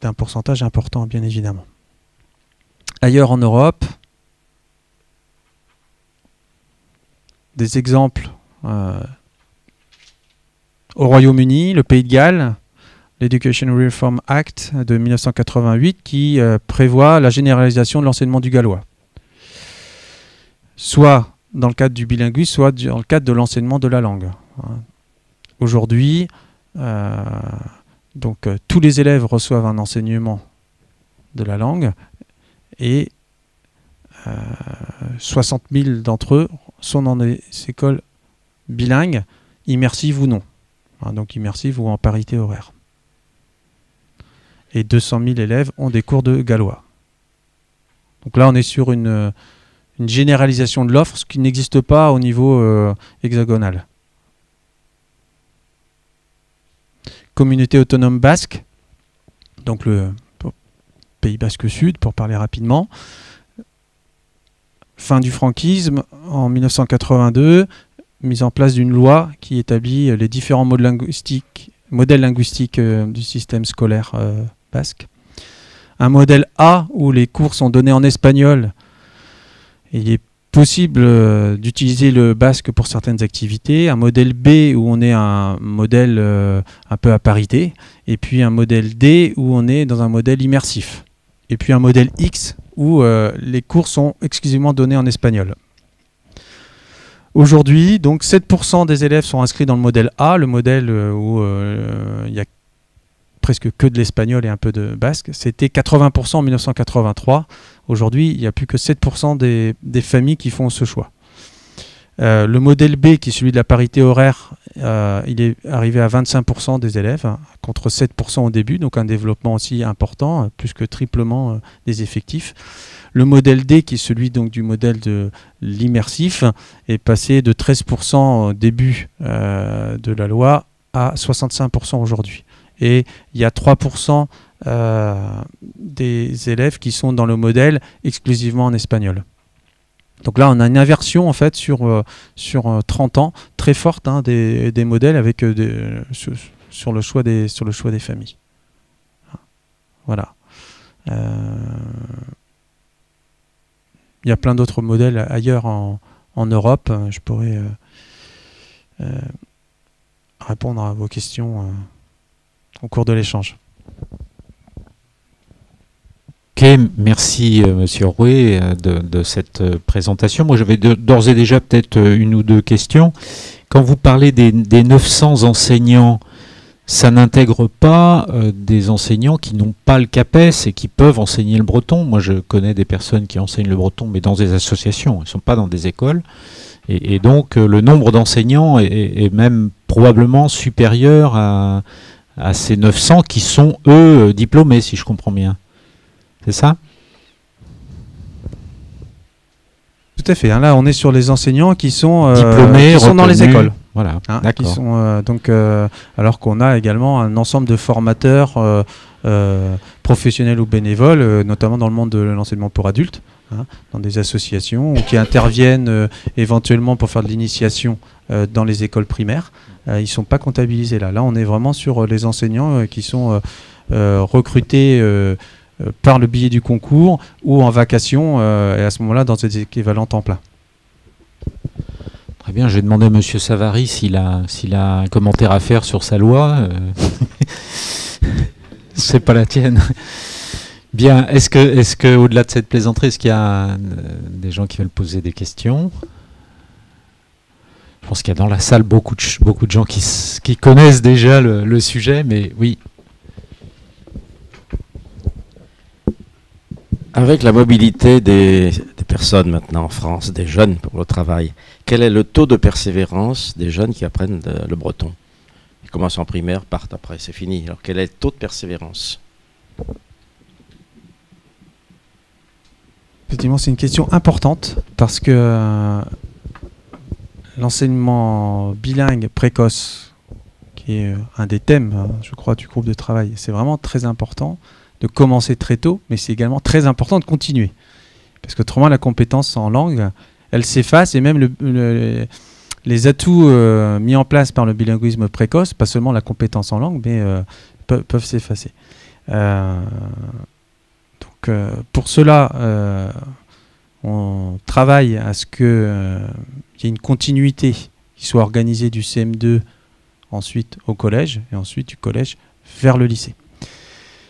un pourcentage important, bien évidemment. Ailleurs en Europe, des exemples au Royaume-Uni, le Pays de Galles, l'Education Reform Act de 1988 qui prévoit la généralisation de l'enseignement du gallois. Soit dans le cadre du bilinguisme, soit dans le cadre de l'enseignement de la langue. Aujourd'hui, tous les élèves reçoivent un enseignement de la langue et 60 000 d'entre eux sont dans des écoles bilingues, immersives ou non. Donc immersives ou en parité horaire. Et 200 000 élèves ont des cours de gallois. Donc là, on est sur une généralisation de l'offre, ce qui n'existe pas au niveau hexagonal. Communauté autonome basque, donc le Pays Basque Sud, pour parler rapidement. Fin du franquisme, en 1982, mise en place d'une loi qui établit les différents modèles linguistiques du système scolaire basque. Un modèle A où les cours sont donnés en espagnol. Il est possible d'utiliser le basque pour certaines activités. Un modèle B où on est un modèle un peu à parité. Et puis un modèle D où on est dans un modèle immersif. Et puis un modèle X où les cours sont exclusivement donnés en espagnol. Aujourd'hui, donc 7% des élèves sont inscrits dans le modèle A, le modèle où il y a presque que de l'espagnol et un peu de basque. C'était 80% en 1983. Aujourd'hui, il n'y a plus que 7% des familles qui font ce choix. Le modèle B, qui est celui de la parité horaire, il est arrivé à 25% des élèves, contre 7% au début, donc un développement aussi important, plus que triplement des effectifs. Le modèle D, qui est celui donc du modèle de l'immersif, est passé de 13% au début de la loi à 65% aujourd'hui. Et il y a 3% des élèves qui sont dans le modèle exclusivement en espagnol. Donc là, on a une inversion en fait sur 30 ans très forte des modèles avec sur le choix des familles. Voilà. Il y a plein d'autres modèles ailleurs en Europe. Je pourrais répondre à vos questions au cours de l'échange. Ok, merci Monsieur Rouet de cette présentation. Moi j'avais d'ores et déjà peut-être une ou deux questions. Quand vous parlez des 900 enseignants, ça n'intègre pas des enseignants qui n'ont pas le CAPES et qui peuvent enseigner le breton. Moi je connais des personnes qui enseignent le breton mais dans des associations, ils ne sont pas dans des écoles. Et donc le nombre d'enseignants est même probablement supérieur à ces 900 qui sont eux diplômés, si je comprends bien. C'est ça? Tout à fait. Là, on est sur les enseignants qui sont diplômés, qui sont dans les écoles. Voilà. Qui sont, alors qu'on a également un ensemble de formateurs professionnels ou bénévoles, notamment dans le monde de l'enseignement pour adultes, dans des associations ou qui interviennent éventuellement pour faire de l'initiation dans les écoles primaires. Ils ne sont pas comptabilisés là. Là, on est vraiment sur les enseignants qui sont recrutés par le biais du concours ou en vacation, et à ce moment-là dans des équivalents temps plein. Très bien, je vais demander à M. Savary s'il a un commentaire à faire sur sa loi. C'est pas la tienne. Bien, est-ce que au-delà de cette plaisanterie, est-ce qu'il y a des gens qui veulent poser des questions? Je pense qu'il y a dans la salle beaucoup de gens qui connaissent déjà le sujet, mais oui. Avec la mobilité des personnes maintenant en France, des jeunes pour le travail, quel est le taux de persévérance des jeunes qui apprennent le breton? Ils commencent en primaire, partent après, c'est fini. Alors quel est le taux de persévérance? Effectivement, c'est une question importante parce que l'enseignement bilingue précoce, qui est un des thèmes, je crois, du groupe de travail, c'est vraiment très important de commencer très tôt, mais c'est également très important de continuer. Parce qu'autrement, la compétence en langue, elle s'efface, et même les atouts mis en place par le bilinguisme précoce, pas seulement la compétence en langue, mais peuvent s'effacer. Donc, pour cela, on travaille à ce qu'il y ait une continuité qui soit organisée du CM2 ensuite au collège, et ensuite du collège vers le lycée.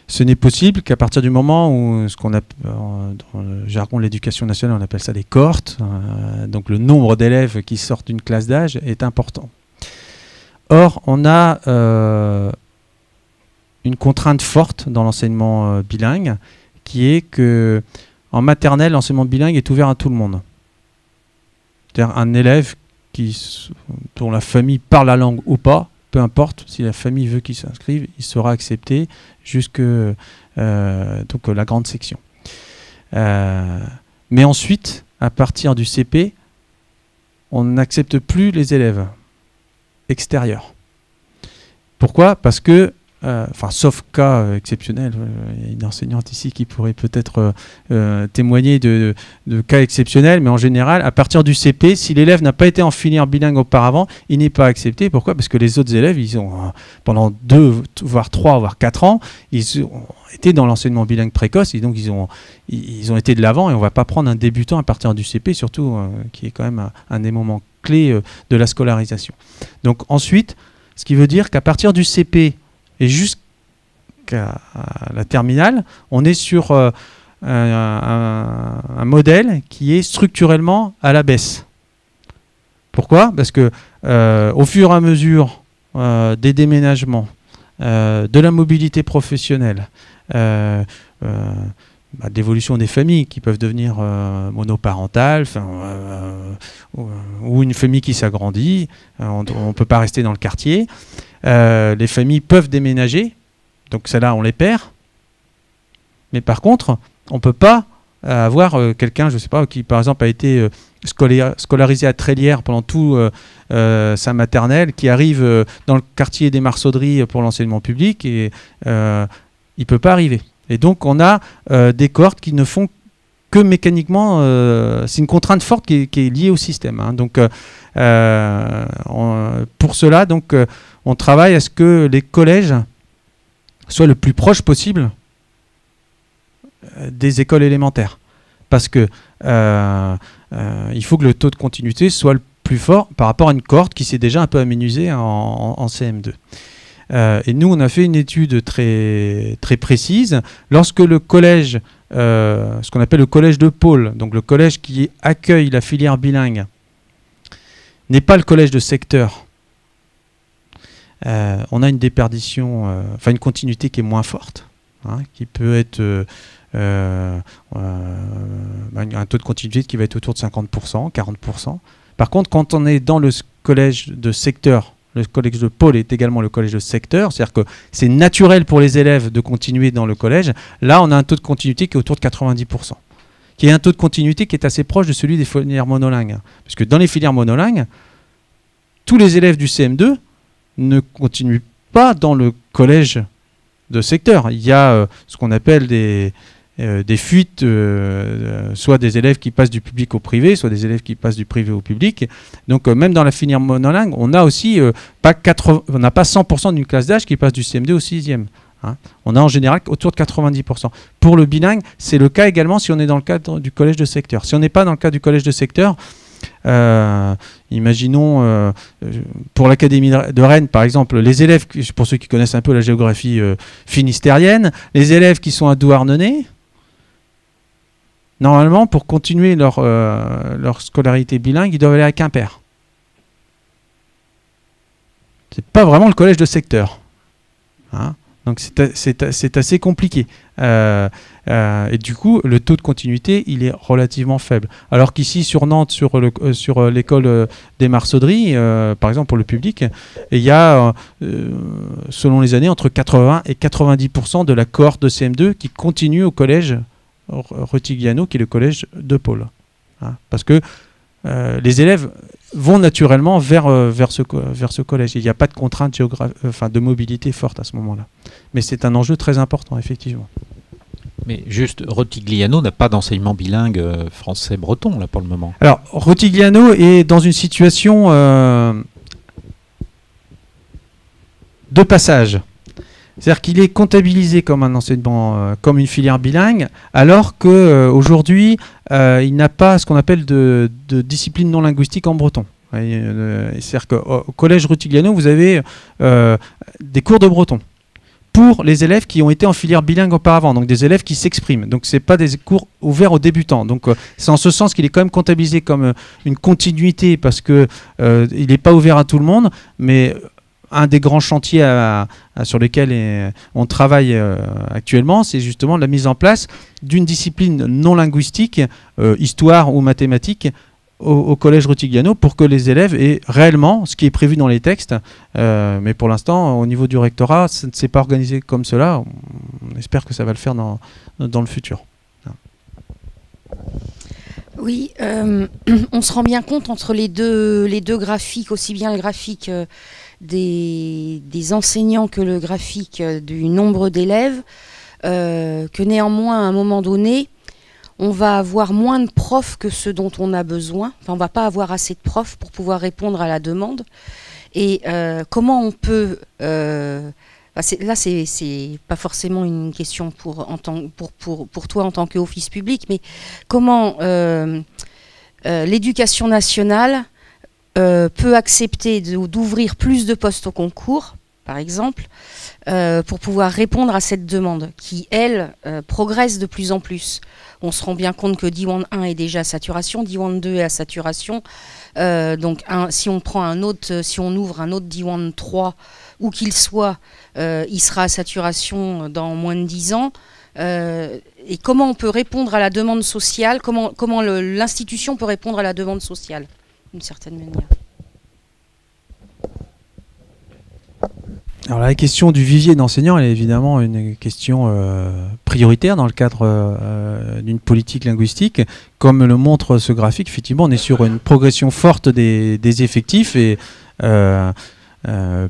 Ce n'est possible qu'à partir du moment où, ce qu'on appelle, dans le jargon de l'éducation nationale, on appelle ça des cohortes, donc le nombre d'élèves qui sortent d'une classe d'âge est important. Or, on a une contrainte forte dans l'enseignement bilingue, qui est que en maternelle, l'enseignement bilingue est ouvert à tout le monde. C'est-à-dire un élève dont la famille parle la langue ou pas, peu importe, si la famille veut qu'il s'inscrive, il sera accepté jusque donc la grande section. Mais ensuite, à partir du CP, on n'accepte plus les élèves extérieurs. Pourquoi? Parce que, sauf cas exceptionnel, il y a une enseignante ici qui pourrait peut-être témoigner de cas exceptionnels, mais en général, à partir du CP, si l'élève n'a pas été en filière bilingue auparavant, il n'est pas accepté. Pourquoi? Parce que les autres élèves, ils ont, pendant 2, voire 3, voire 4 ans, ils ont été dans l'enseignement bilingue précoce, et donc ils ont été de l'avant, et on ne va pas prendre un débutant à partir du CP, surtout qui est quand même un des moments clés de la scolarisation. Donc ensuite, ce qui veut dire qu'à partir du CP, et jusqu'à la terminale, on est sur un modèle qui est structurellement à la baisse. Pourquoi? Parce que au fur et à mesure des déménagements, de la mobilité professionnelle, d'évolution des familles qui peuvent devenir monoparentales, ou une famille qui s'agrandit, on ne peut pas rester dans le quartier. Les familles peuvent déménager, donc celles-là on les perd, mais par contre on ne peut pas avoir quelqu'un, je ne sais pas, qui par exemple a été scolarisé à Trélières pendant tout sa maternelle, qui arrive dans le quartier des Marsaudries pour l'enseignement public, et il ne peut pas arriver. Et donc on a des cohortes qui ne font que mécaniquement, c'est une contrainte forte qui est liée au système, hein. Donc pour cela, donc on travaille à ce que les collèges soient le plus proches possible des écoles élémentaires. Parce que il faut que le taux de continuité soit le plus fort par rapport à une cohorte qui s'est déjà un peu aménusée en CM2. Et nous, on a fait une étude très, très précise. Lorsque le collège, ce qu'on appelle le collège de pôle, donc le collège qui accueille la filière bilingue, n'est pas le collège de secteur, on a une déperdition, enfin une continuité qui est moins forte, hein, qui peut être un taux de continuité qui va être autour de 50%, 40%. Par contre, quand on est dans le collège de secteur, le collège de pôle est également le collège de secteur, c'est-à-dire que c'est naturel pour les élèves de continuer dans le collège. Là, on a un taux de continuité qui est autour de 90%, qui est un taux de continuité qui est assez proche de celui des filières monolingues. Parce que dans les filières monolingues, tous les élèves du CM2 ne continuent pas dans le collège de secteur. Il y a ce qu'on appelle des fuites, soit des élèves qui passent du public au privé, soit des élèves qui passent du privé au public. Donc même dans la filière monolingue, on a aussi on n'a pas 100% d'une classe d'âge qui passe du CM2 au 6e. Hein. On a en général autour de 90%. Pour le bilingue, c'est le cas également si on est dans le cadre du collège de secteur. Si on n'est pas dans le cadre du collège de secteur, imaginons pour l'Académie de Rennes par exemple, les élèves, pour ceux qui connaissent un peu la géographie finistérienne, les élèves qui sont à Douarnenez, normalement pour continuer leur scolarité bilingue, ils doivent aller à Quimper. C'est pas vraiment le collège de secteur, hein. Donc c'est assez compliqué. Et du coup, le taux de continuité, il est relativement faible. Alors qu'ici, sur Nantes, sur l'école des Marsaudries, par exemple pour le public, il y a, selon les années, entre 80 et 90% de la cohorte de CM2 qui continue au collège Rutigliano, qui est le collège de pôle. Hein, parce que les élèves vont naturellement vers ce collège. Il n'y a pas de contrainte de mobilité forte à ce moment-là. Mais c'est un enjeu très important, effectivement. Mais juste, Rutigliano n'a pas d'enseignement bilingue français-breton, là, pour le moment. Alors, Rutigliano est dans une situation de passage. C'est-à-dire qu'il est comptabilisé comme un enseignement, comme une filière bilingue, alors qu'aujourd'hui, il n'a pas ce qu'on appelle de discipline non linguistique en breton. C'est-à-dire qu'au collège Rutigliano, vous avez des cours de breton pour les élèves qui ont été en filière bilingue auparavant, donc des élèves qui s'expriment. Donc ce n'est pas des cours ouverts aux débutants. Donc c'est en ce sens qu'il est quand même comptabilisé comme une continuité, parce qu'il n'est pas ouvert à tout le monde, mais un des grands chantiers sur lesquels on travaille actuellement, c'est justement la mise en place d'une discipline non linguistique, histoire ou mathématiques, au collège Rutigliano, pour que les élèves aient réellement ce qui est prévu dans les textes. Mais pour l'instant, au niveau du rectorat, ça ne s'est pas organisé comme cela. On espère que ça va le faire dans le futur. Oui, on se rend bien compte entre les deux graphiques, aussi bien le graphique des enseignants que le graphique du nombre d'élèves, que néanmoins, à un moment donné, on va avoir moins de profs que ce dont on a besoin. Enfin, on ne va pas avoir assez de profs pour pouvoir répondre à la demande. Et comment on peut... là, c'est pas forcément une question pour toi en tant qu'office public, mais comment l'éducation nationale peut accepter d'ouvrir plus de postes au concours, par exemple, pour pouvoir répondre à cette demande qui, elle, progresse de plus en plus. On se rend bien compte que D1 1 est déjà à saturation, D1 2 est à saturation. Donc, si on ouvre un autre D1 3, où qu'il soit, il sera à saturation dans moins de 10 ans. Et comment on peut répondre à la demande sociale, comment l'institution peut répondre à la demande sociale, d'une certaine manière. Alors la question du vivier d'enseignants, elle est évidemment une question prioritaire dans le cadre d'une politique linguistique. Comme le montre ce graphique, effectivement, on est sur une progression forte des effectifs, et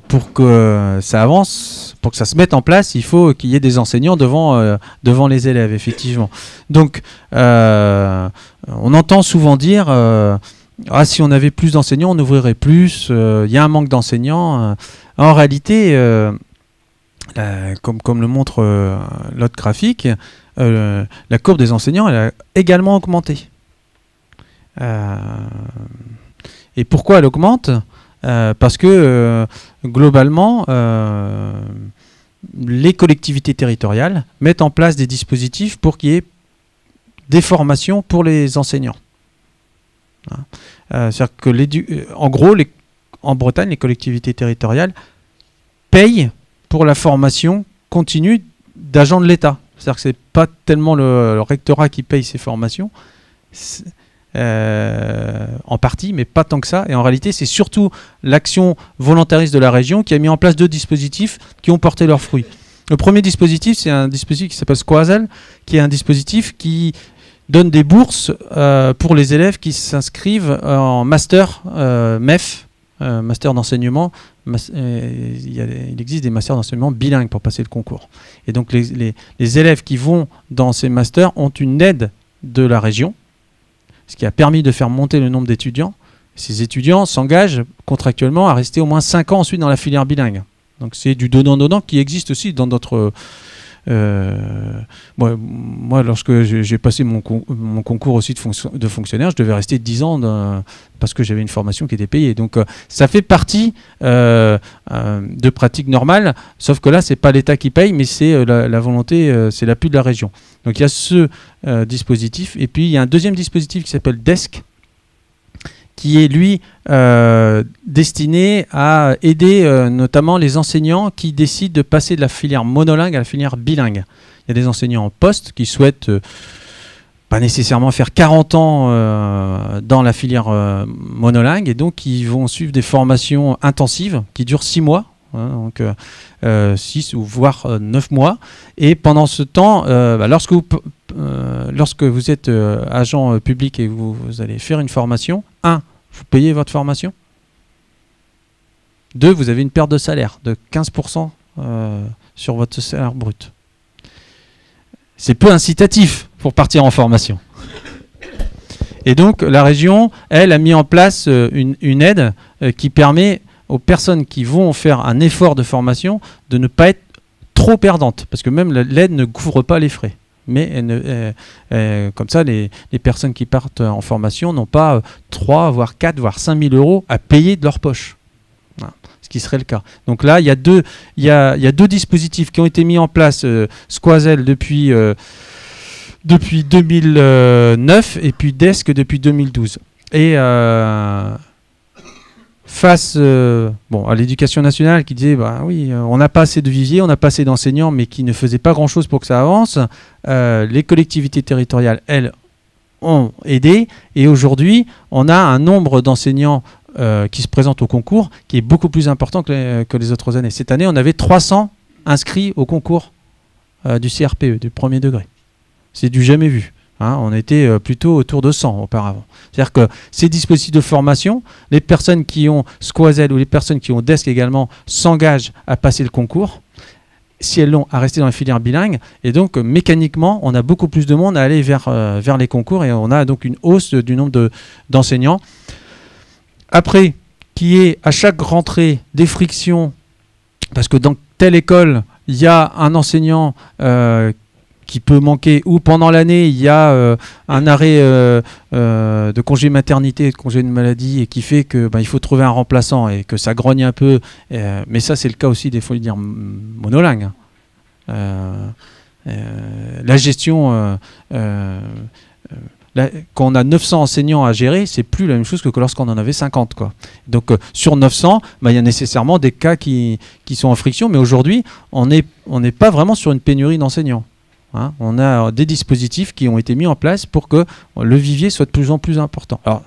pour que ça avance, pour que ça se mette en place, il faut qu'il y ait des enseignants devant les élèves, effectivement. Donc, on entend souvent dire si on avait plus d'enseignants, on ouvrirait plus, il y a un manque d'enseignants. En réalité, comme le montre l'autre graphique, la courbe des enseignants, elle a également augmenté. Et pourquoi elle augmente ? Parce que globalement, les collectivités territoriales mettent en place des dispositifs pour qu'il y ait des formations pour les enseignants. C'est-à-dire que en gros, en Bretagne, les collectivités territoriales payent pour la formation continue d'agents de l'État. C'est-à-dire que ce n'est pas tellement le rectorat qui paye ces formations, en partie, mais pas tant que ça. Et en réalité, c'est surtout l'action volontariste de la région qui a mis en place 2 dispositifs qui ont porté leurs fruits. Le premier dispositif, c'est un dispositif qui s'appelle Squazel, qui est un dispositif qui donne des bourses pour les élèves qui s'inscrivent en master MEF, master d'enseignement. Il existe des masters d'enseignement bilingues pour passer le concours. Et donc les élèves qui vont dans ces masters ont une aide de la région, ce qui a permis de faire monter le nombre d'étudiants. Ces étudiants s'engagent contractuellement à rester au moins 5 ans ensuite dans la filière bilingue. Donc c'est du donnant-donnant qui existe aussi dans d'autres... moi, lorsque j'ai passé mon concours aussi de fonctionnaire, je devais rester 10 ans parce que j'avais une formation qui était payée. Donc ça fait partie de pratiques normales, sauf que là, c'est pas l'État qui paye, mais c'est la volonté, c'est l'appui de la région. Donc il y a ce dispositif, et puis il y a un deuxième dispositif qui s'appelle DESC, qui est lui destiné à aider notamment les enseignants qui décident de passer de la filière monolingue à la filière bilingue. Il y a des enseignants en poste qui souhaitent pas nécessairement faire 40 ans dans la filière monolingue, et donc ils vont suivre des formations intensives qui durent 6 mois, donc 6 ou voire 9 mois. Et pendant ce temps, lorsque vous êtes agent public et vous allez faire une formation, 1, vous payez votre formation. 2, vous avez une perte de salaire de 15% sur votre salaire brut. C'est peu incitatif pour partir en formation. Et donc la région, elle, a mis en place une aide qui permet aux personnes qui vont faire un effort de formation de ne pas être trop perdantes, parce que même l'aide ne couvre pas les frais. Mais comme ça, les personnes qui partent en formation n'ont pas 3, voire 4, voire 5 000 euros à payer de leur poche. Voilà, ce qui serait le cas. Donc là, il y a deux dispositifs qui ont été mis en place, Squazel depuis 2009 et puis DESC depuis 2012. Et face à l'éducation nationale qui disait oui, on n'a pas assez de viviers, on n'a pas assez d'enseignants, mais qui ne faisaient pas grand-chose pour que ça avance, les collectivités territoriales, elles, ont aidé. Et aujourd'hui, on a un nombre d'enseignants qui se présentent au concours qui est beaucoup plus important que les autres années. Cette année, on avait 300 inscrits au concours du CRPE, du premier degré. C'est du jamais vu. On était plutôt autour de 100 auparavant. C'est-à-dire que ces dispositifs de formation, les personnes qui ont Squazel ou les personnes qui ont DESC également s'engagent à passer le concours, si elles l'ont, à rester dans la filière bilingue. Et donc, mécaniquement, on a beaucoup plus de monde à aller vers les concours, et on a donc une hausse du nombre d'enseignants. Après, qui est à chaque rentrée des frictions, parce que dans telle école, il y a un enseignant qui peut manquer, ou pendant l'année il y a un arrêt de congé maternité, de congé de maladie, et qui fait que il faut trouver un remplaçant et que ça grogne un peu, mais ça c'est le cas aussi des folies monolingues. La gestion, quand on a 900 enseignants à gérer, c'est plus la même chose que lorsqu'on en avait 50, quoi. Donc sur 900, il y a nécessairement des cas qui sont en friction, mais aujourd'hui on n'est pas vraiment sur une pénurie d'enseignants. On a des dispositifs qui ont été mis en place pour que le vivier soit de plus en plus important. Alors,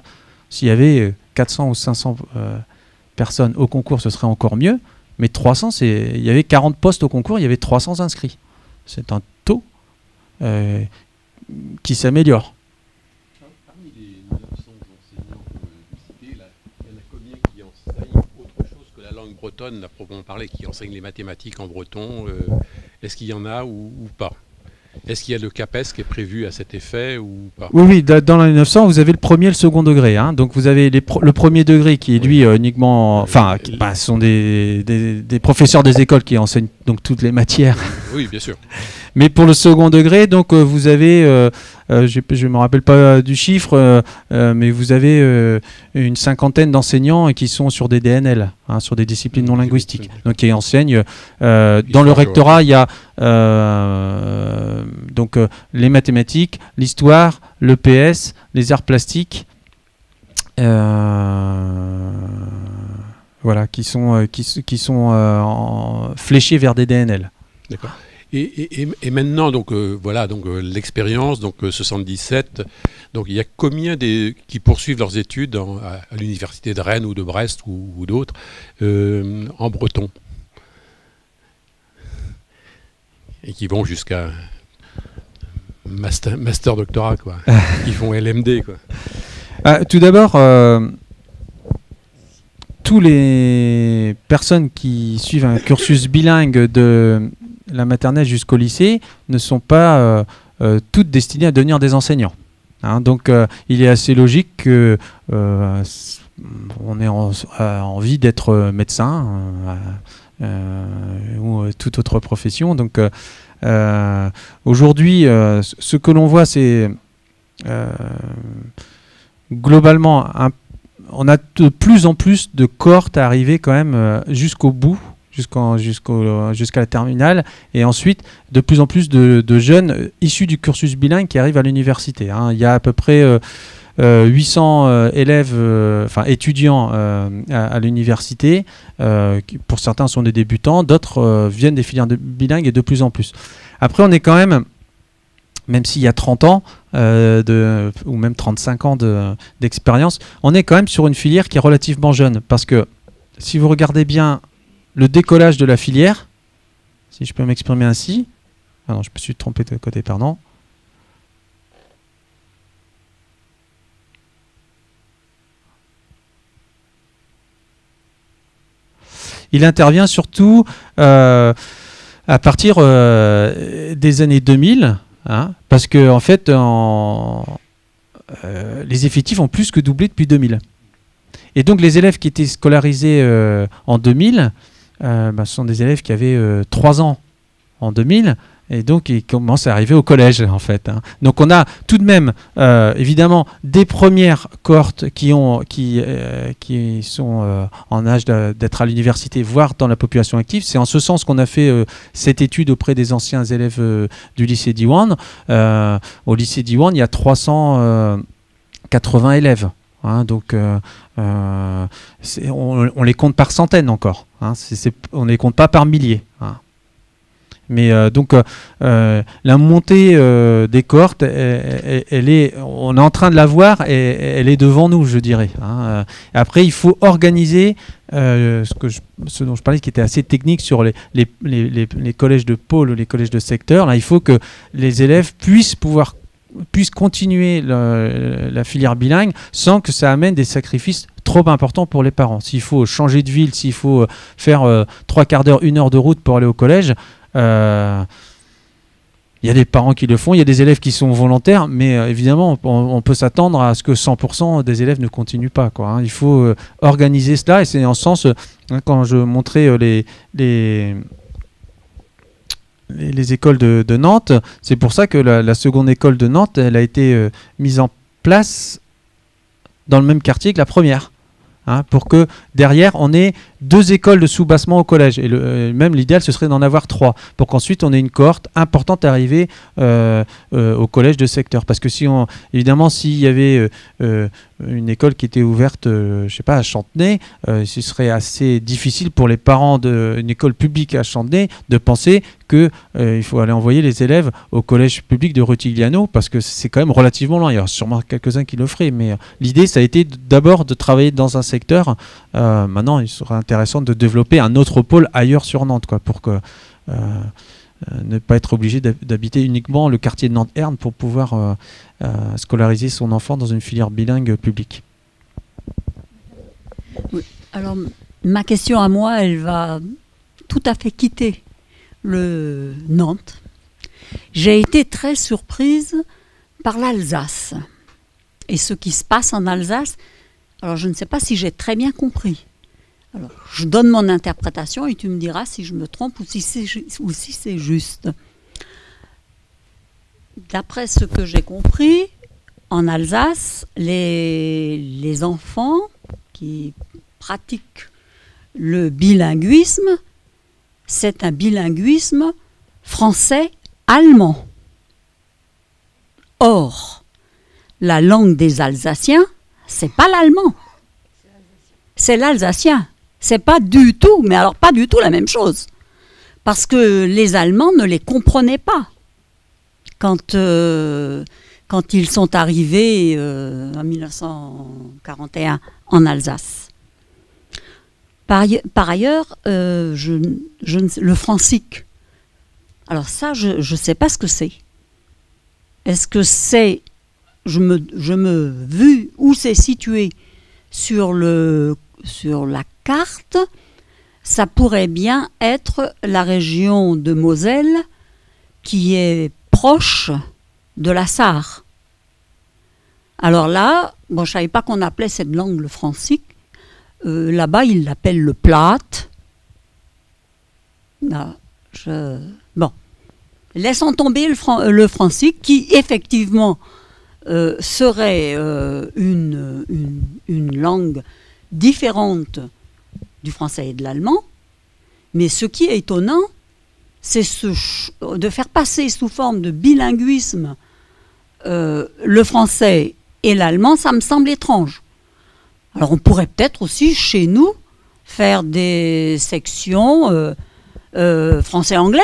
s'il y avait 400 ou 500 personnes au concours, ce serait encore mieux. Mais 300, il y avait 40 postes au concours, il y avait 300 inscrits. C'est un taux qui s'améliore. Parmi les 900 enseignants que vous citez, il y en a combien qui enseignent autre chose que la langue bretonne, à proprement parler, qui enseignent les mathématiques en breton? Est-ce qu'il y en a ou pas? Est-ce qu'il y a le CAPES qui est prévu à cet effet ou pas? Oui, dans l'année 900, vous avez le premier et le second degré. Hein. Donc vous avez le premier degré qui est lui uniquement... Enfin, ce sont des professeurs des écoles qui enseignent donc toutes les matières. Oui, bien sûr. Mais pour le second degré, donc vous avez... je ne me rappelle pas du chiffre, mais vous avez une cinquantaine d'enseignants qui sont sur des DNL, hein, sur des disciplines non linguistiques. Donc qui enseignent. Dans le rectorat, il y a donc les mathématiques, l'histoire, le PS, les arts plastiques, voilà, qui sont fléchés vers des DNL. D'accord. Et maintenant, donc voilà, donc l'expérience, donc 77. Donc il y a combien qui poursuivent leurs études à l'université de Rennes ou de Brest ou d'autres en breton et qui vont jusqu'à master doctorat, quoi. Qui font LMD, quoi. Tout d'abord, tous les personnes qui suivent un cursus bilingue de la maternelle jusqu'au lycée ne sont pas toutes destinées à devenir des enseignants. Hein, donc il est assez logique que on ait envie d'être médecin ou toute autre profession. Donc aujourd'hui, ce que l'on voit, c'est globalement, on a de plus en plus de cohortes à arriver quand même jusqu'au bout, jusqu'à la terminale, et ensuite de plus en plus de jeunes issus du cursus bilingue qui arrivent à l'université. Hein. Il y a à peu près 800 élèves, étudiants à l'université. Pour certains sont des débutants, d'autres viennent des filières bilingues et de plus en plus. Après, on est quand même s'il y a 30 ans ou même 35 ans d'expérience, on est quand même sur une filière qui est relativement jeune. Parce que si vous regardez bien le décollage de la filière, si je peux m'exprimer ainsi, ah non, je me suis trompé de côté, pardon. Il intervient surtout à partir des années 2000, hein, parce que en fait, les effectifs ont plus que doublé depuis 2000. Et donc les élèves qui étaient scolarisés en 2000, ce sont des élèves qui avaient 3 ans en 2000, et donc ils commencent à arriver au collège en fait. Hein. Donc on a tout de même évidemment des premières cohortes qui sont en âge d'être à l'université, voire dans la population active. C'est en ce sens qu'on a fait cette étude auprès des anciens élèves du lycée Diwan. Au lycée Diwan, il y a 380 élèves. Hein, donc on les compte par centaines encore. Hein, on ne les compte pas par milliers. Hein. Mais donc la montée des cohortes, on est en train de la voir et elle est devant nous, je dirais. Hein. Après, il faut organiser ce dont je parlais, qui était assez technique sur les collèges de pôle, les collèges de secteur. Là, il faut que les élèves puissent continuer la filière bilingue sans que ça amène des sacrifices trop importants pour les parents. S'il faut changer de ville, s'il faut faire 3 quarts d'heure, 1 heure de route pour aller au collège, il y a des parents qui le font, il y a des élèves qui sont volontaires, mais évidemment, on peut s'attendre à ce que 100% des élèves ne continuent pas, quoi, hein. Il faut organiser cela, et c'est en ce sens, quand je montrais les écoles de Nantes, c'est pour ça que la seconde école de Nantes, elle a été mise en place dans le même quartier que la première. Hein, pour que derrière on ait 2 écoles de sous-bassement au collège, et même l'idéal ce serait d'en avoir 3 pour qu'ensuite on ait une cohorte importante arrivée au collège de secteur, parce que évidemment s'il y avait une école qui était ouverte je sais pas, à Chantenay, ce serait assez difficile pour les parents d'une école publique à Chantenay de penser que il faut aller envoyer les élèves au collège public de Rutigliano, parce que c'est quand même relativement loin. Il y a sûrement quelques-uns qui le feraient, mais l'idée ça a été d'abord de travailler dans un secteur. Maintenant il serait intéressant de développer un autre pôle ailleurs sur Nantes, quoi, pour que ne pas être obligé d'habiter uniquement le quartier de Nantes-Herne pour pouvoir scolariser son enfant dans une filière bilingue publique. Oui. Alors, ma question à moi, elle va tout à fait quitter le Nantes J'ai été très surprise par l'Alsace et ce qui se passe en Alsace. Alors, je ne sais pas si j'ai très bien compris. Alors, je donne mon interprétation et tu me diras si je me trompe ou si c'est juste. D'après ce que j'ai compris, en Alsace, les enfants qui pratiquent le bilinguisme, c'est un bilinguisme français-allemand. Or, la langue des Alsaciens, c'est pas l'allemand, c'est l'alsacien. C'est pas du tout, mais alors pas du tout la même chose. Parce que les Allemands ne les comprenaient pas quand ils sont arrivés en 1941 en Alsace. Par ailleurs, le francique. Alors ça, je ne sais pas ce que c'est. Est-ce que c'est... Je me vu où c'est situé sur la carte, ça pourrait bien être la région de Moselle qui est proche de la Sarre. Alors là, bon, je ne savais pas qu'on appelait cette langue le francique. Là-bas, ils l'appellent le plate. Bon. Laissons tomber le francique qui, effectivement, serait une langue différente du français et de l'allemand. Mais ce qui est étonnant, c'est de faire passer sous forme de bilinguisme le français et l'allemand, ça me semble étrange. Alors on pourrait peut-être aussi, chez nous, faire des sections français-anglais.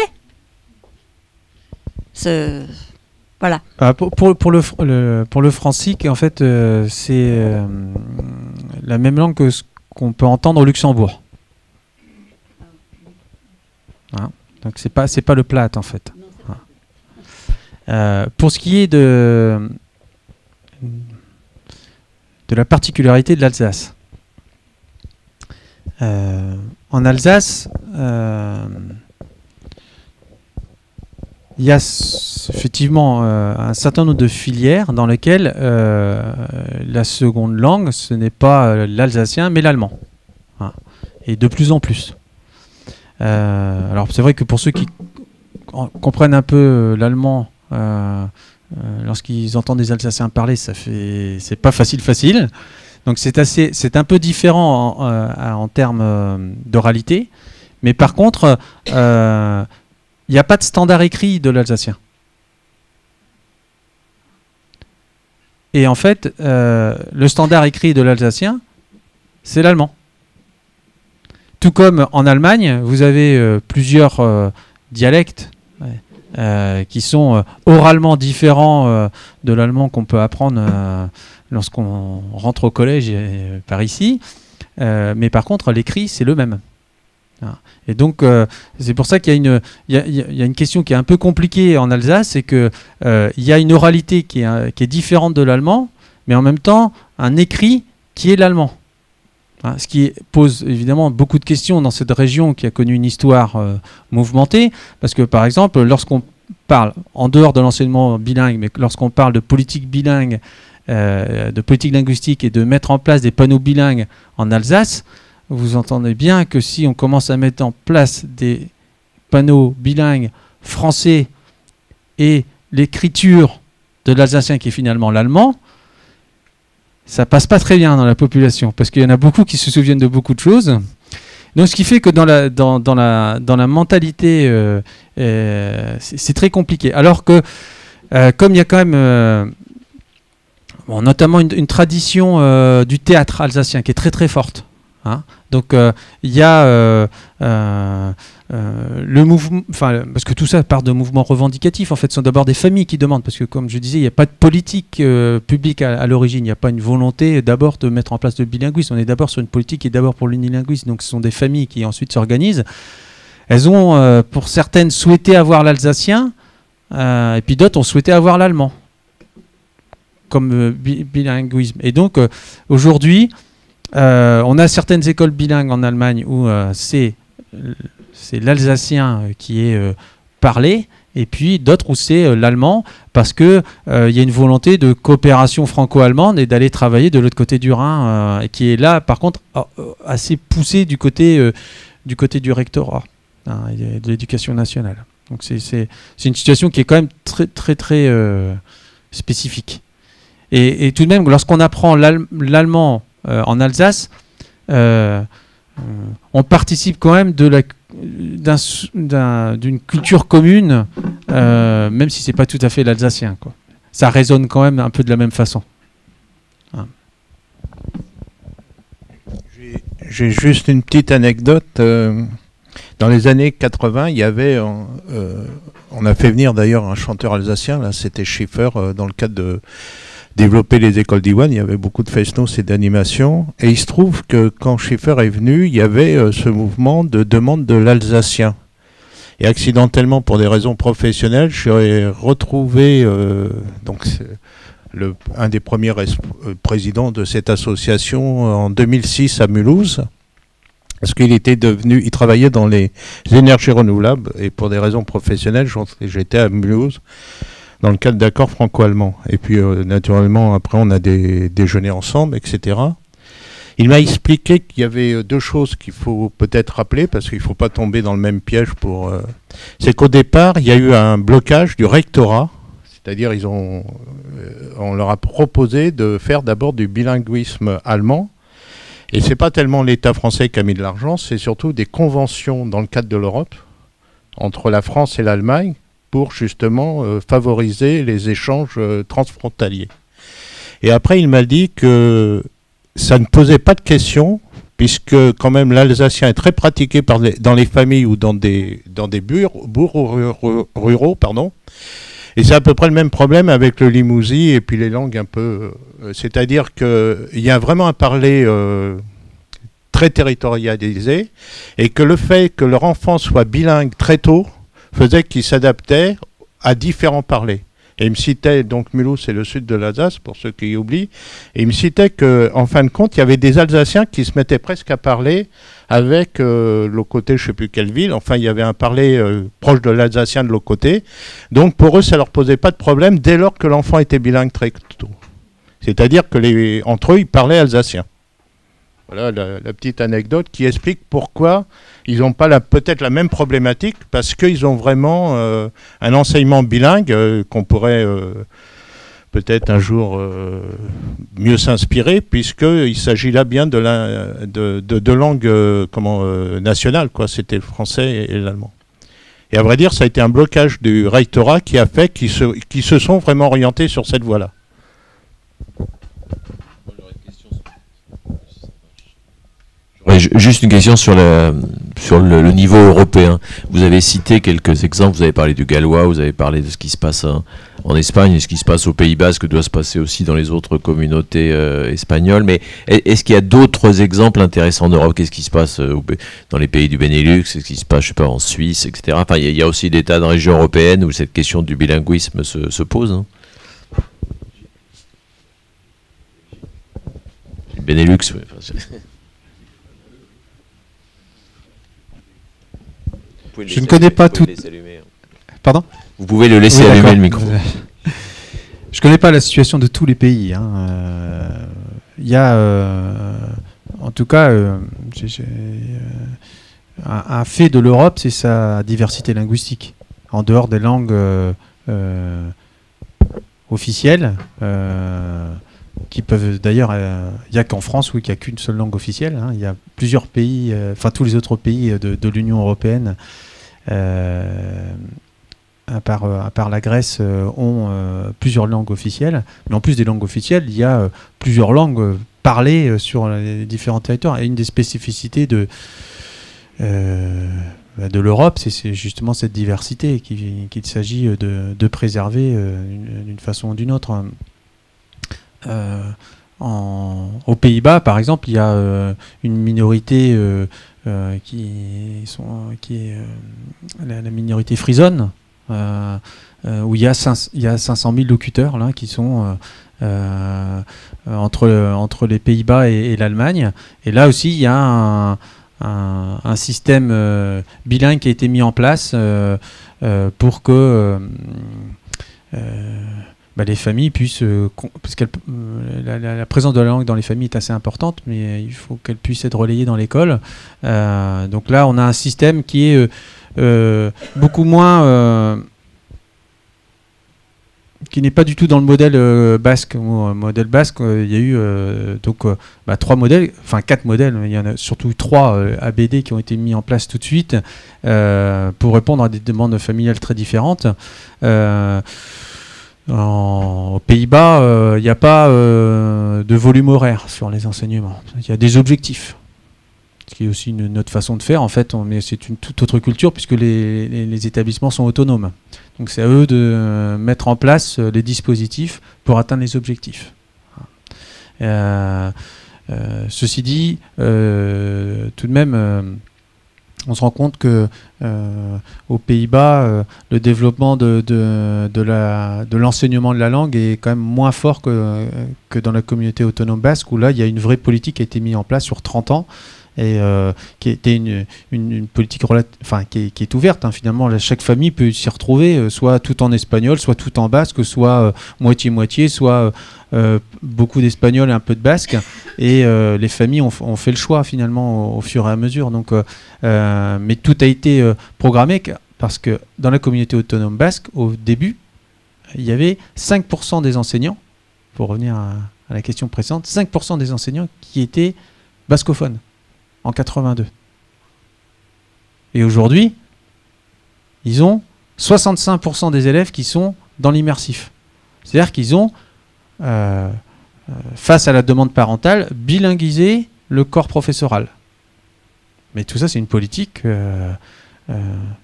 Voilà. Pour le francique, en fait, c'est la même langue que ce qu'on peut entendre au Luxembourg. Hein, donc c'est pas le plate, en fait. Pour ce qui est de la particularité de l'Alsace. En Alsace, il y a effectivement un certain nombre de filières dans lesquelles la seconde langue, ce n'est pas l'alsacien, mais l'allemand. Hein, et de plus en plus. Alors c'est vrai que pour ceux qui comprennent un peu l'allemand, lorsqu'ils entendent des Alsaciens parler, c'est pas facile. Donc c'est un peu différent en termes d'oralité. Mais par contre, il n'y a pas de standard écrit de l'alsacien. Et en fait, le standard écrit de l'alsacien, c'est l'allemand. Tout comme en Allemagne, vous avez plusieurs dialectes qui sont oralement différents de l'allemand qu'on peut apprendre lorsqu'on rentre au collège par ici. Mais par contre, l'écrit, c'est le même. Et donc, c'est pour ça qu'il y a une question qui est un peu compliquée en Alsace, c'est qu'il y a une oralité qui est différente de l'allemand, mais en même temps, un écrit qui est l'allemand. Ce qui pose évidemment beaucoup de questions dans cette région qui a connu une histoire mouvementée, parce que par exemple, lorsqu'on parle, en dehors de l'enseignement bilingue, mais lorsqu'on parle de politique bilingue, de politique linguistique et de mettre en place des panneaux bilingues en Alsace, vous entendez bien que si on commence à mettre en place des panneaux bilingues français et l'écriture de l'alsacien qui est finalement l'allemand, ça passe pas très bien dans la population, parce qu'il y en a beaucoup qui se souviennent de beaucoup de choses. Donc ce qui fait que dans la mentalité, c'est très compliqué. Alors que, comme il y a quand même, notamment une tradition du théâtre alsacien qui est très très forte, hein. Donc il y a le mouvement, parce que tout ça part de mouvements revendicatifs. En fait, ce sont d'abord des familles qui demandent, parce que comme je disais, il n'y a pas de politique publique à l'origine. Il n'y a pas une volonté d'abord de mettre en place le bilinguisme. On est d'abord sur une politique qui est d'abord pour l'unilinguisme. Donc ce sont des familles qui ensuite s'organisent. Elles ont, pour certaines, souhaité avoir l'alsacien, et puis d'autres ont souhaité avoir l'allemand comme bilinguisme. Et donc aujourd'hui, on a certaines écoles bilingues en Allemagne où c'est l'alsacien qui est parlé, et puis d'autres où c'est l'allemand, parce qu'il y a une volonté de coopération franco-allemande et d'aller travailler de l'autre côté du Rhin, et qui est là, par contre, assez poussé du côté du rectorat et de l'éducation nationale. Donc c'est une situation qui est quand même très, très, très spécifique. Et tout de même, lorsqu'on apprend l'allemand en Alsace, on participe quand même d'une culture commune, même si c'est pas tout à fait l'alsacien, quoi. Ça résonne quand même un peu de la même façon. J'ai juste une petite anecdote. Dans les années 80, il y avait, on a fait venir d'ailleurs un chanteur alsacien, là, c'était Schiffer, dans le cadre de développer les écoles d'Iwan. Il y avait beaucoup de fest-noz et d'animations. Et il se trouve que quand Schiffer est venu, il y avait ce mouvement de demande de l'alsacien. Et accidentellement, pour des raisons professionnelles, j'ai retrouvé un des premiers présidents de cette association en 2006 à Mulhouse. Parce il travaillait dans les énergies renouvelables, et pour des raisons professionnelles, j'étais à Mulhouse dans le cadre d'accords franco-allemands. Et puis, naturellement, après, on a déjeuné ensemble, etc. Il m'a expliqué qu'il y avait deux choses qu'il faut peut-être rappeler, parce qu'il ne faut pas tomber dans le même piège c'est qu'au départ, il y a eu un blocage du rectorat, c'est-à-dire on leur a proposé de faire d'abord du bilinguisme allemand. Et c'est pas tellement l'État français qui a mis de l'argent, c'est surtout des conventions dans le cadre de l'Europe, entre la France et l'Allemagne, pour justement favoriser les échanges transfrontaliers. Et après, il m'a dit que ça ne posait pas de question, puisque quand même l'alsacien est très pratiqué dans les familles ou dans des bourgs ruraux, pardon. Et c'est à peu près le même problème avec le limousin et puis les langues un peu... c'est-à-dire qu'il y a vraiment un parler très territorialisé, et que le fait que leur enfant soit bilingue très tôt faisait qu'ils s'adaptaient à différents parlers. Et il me citait, donc Mulhouse c'est le sud de l'Alsace, pour ceux qui oublient, et il me citait qu'en fin de compte, il y avait des Alsaciens qui se mettaient presque à parler avec l'autre côté, je ne sais plus quelle ville, enfin il y avait un parler proche de l'alsacien de l'autre côté. Donc pour eux, ça ne leur posait pas de problème dès lors que l'enfant était bilingue très tôt. C'est-à-dire que entre eux, ils parlaient alsacien. Voilà la petite anecdote qui explique pourquoi ils n'ont pas peut-être la même problématique, parce qu'ils ont vraiment un enseignement bilingue qu'on pourrait peut-être un jour mieux s'inspirer, puisqu'il s'agit là bien de langues nationales, quoi. C'était le français et l'allemand. Et à vrai dire, ça a été un blocage du rectorat qui a fait qu'ils se sont vraiment orientés sur cette voie-là. Juste une question sur le niveau européen. Vous avez cité quelques exemples, vous avez parlé du gallois, vous avez parlé de ce qui se passe en Espagne, et ce qui se passe au Pays-Bas, ce que doit se passer aussi dans les autres communautés espagnoles. Mais est-ce qu'il y a d'autres exemples intéressants en Europe? Qu'est-ce qui se passe dans les pays du Benelux? Qu'est-ce qui se passe, je sais pas, en Suisse, etc. Enfin, il y a aussi des tas de régions européennes où cette question du bilinguisme se pose. Hein. Le Benelux, ouais. Je ne connais pas tout. Pardon ? Vous pouvez le laisser allumer le micro. Je ne connais pas la situation de tous les pays. Il y a, en tout cas, un fait de l'Europe, c'est sa diversité linguistique. En dehors des langues officielles, qui peuvent d'ailleurs, il n'y a qu'en France où il n'y a qu'une seule langue officielle. Il y a plusieurs pays, enfin tous les autres pays de l'Union européenne, à part la Grèce, ont plusieurs langues officielles. Mais en plus des langues officielles, il y a plusieurs langues parlées sur les différents territoires. Et une des spécificités de l'Europe, c'est justement cette diversité qu'il s'agit de préserver d'une façon ou d'une autre. Aux Pays-Bas, par exemple, il y a une minorité qui est la minorité frisonne, où il y a 500 000 locuteurs là, qui sont entre les Pays-Bas et l'Allemagne. Et là aussi, il y a un système bilingue qui a été mis en place pour que les familles puissent, parce que la présence de la langue dans les familles est assez importante, mais il faut qu'elle puisse être relayée dans l'école. Donc là, on a un système qui est beaucoup moins, qui n'est pas du tout dans le modèle basque. Au modèle basque, il y a eu trois modèles, enfin 4 modèles, mais il y en a surtout 3 ABD qui ont été mis en place tout de suite pour répondre à des demandes familiales très différentes. Aux Pays-Bas, il n'y a pas de volume horaire sur les enseignements. Il y a des objectifs, ce qui est aussi une autre façon de faire. En fait, mais c'est une toute autre culture puisque les établissements sont autonomes. Donc c'est à eux de mettre en place les dispositifs pour atteindre les objectifs. Ceci dit, tout de même, on se rend compte que aux Pays-Bas, le développement de l'enseignement de la langue est quand même moins fort que dans la communauté autonome basque, où là, il y a une vraie politique qui a été mise en place sur 30 ans et qui était une politique qui est ouverte. Hein, finalement, chaque famille peut s'y retrouver, soit tout en espagnol, soit tout en basque, soit moitié-moitié, soit beaucoup d'espagnol et un peu de basque. Et les familles ont fait le choix finalement au fur et à mesure. Donc, mais tout a été programmé parce que dans la communauté autonome basque, au début, il y avait 5% des enseignants, pour revenir à la question précédente, 5% des enseignants qui étaient bascophones en 82. Et aujourd'hui, ils ont 65% des élèves qui sont dans l'immersif. C'est-à-dire qu'ils ont, face à la demande parentale, bilinguisé le corps professoral. Mais tout ça, c'est une politique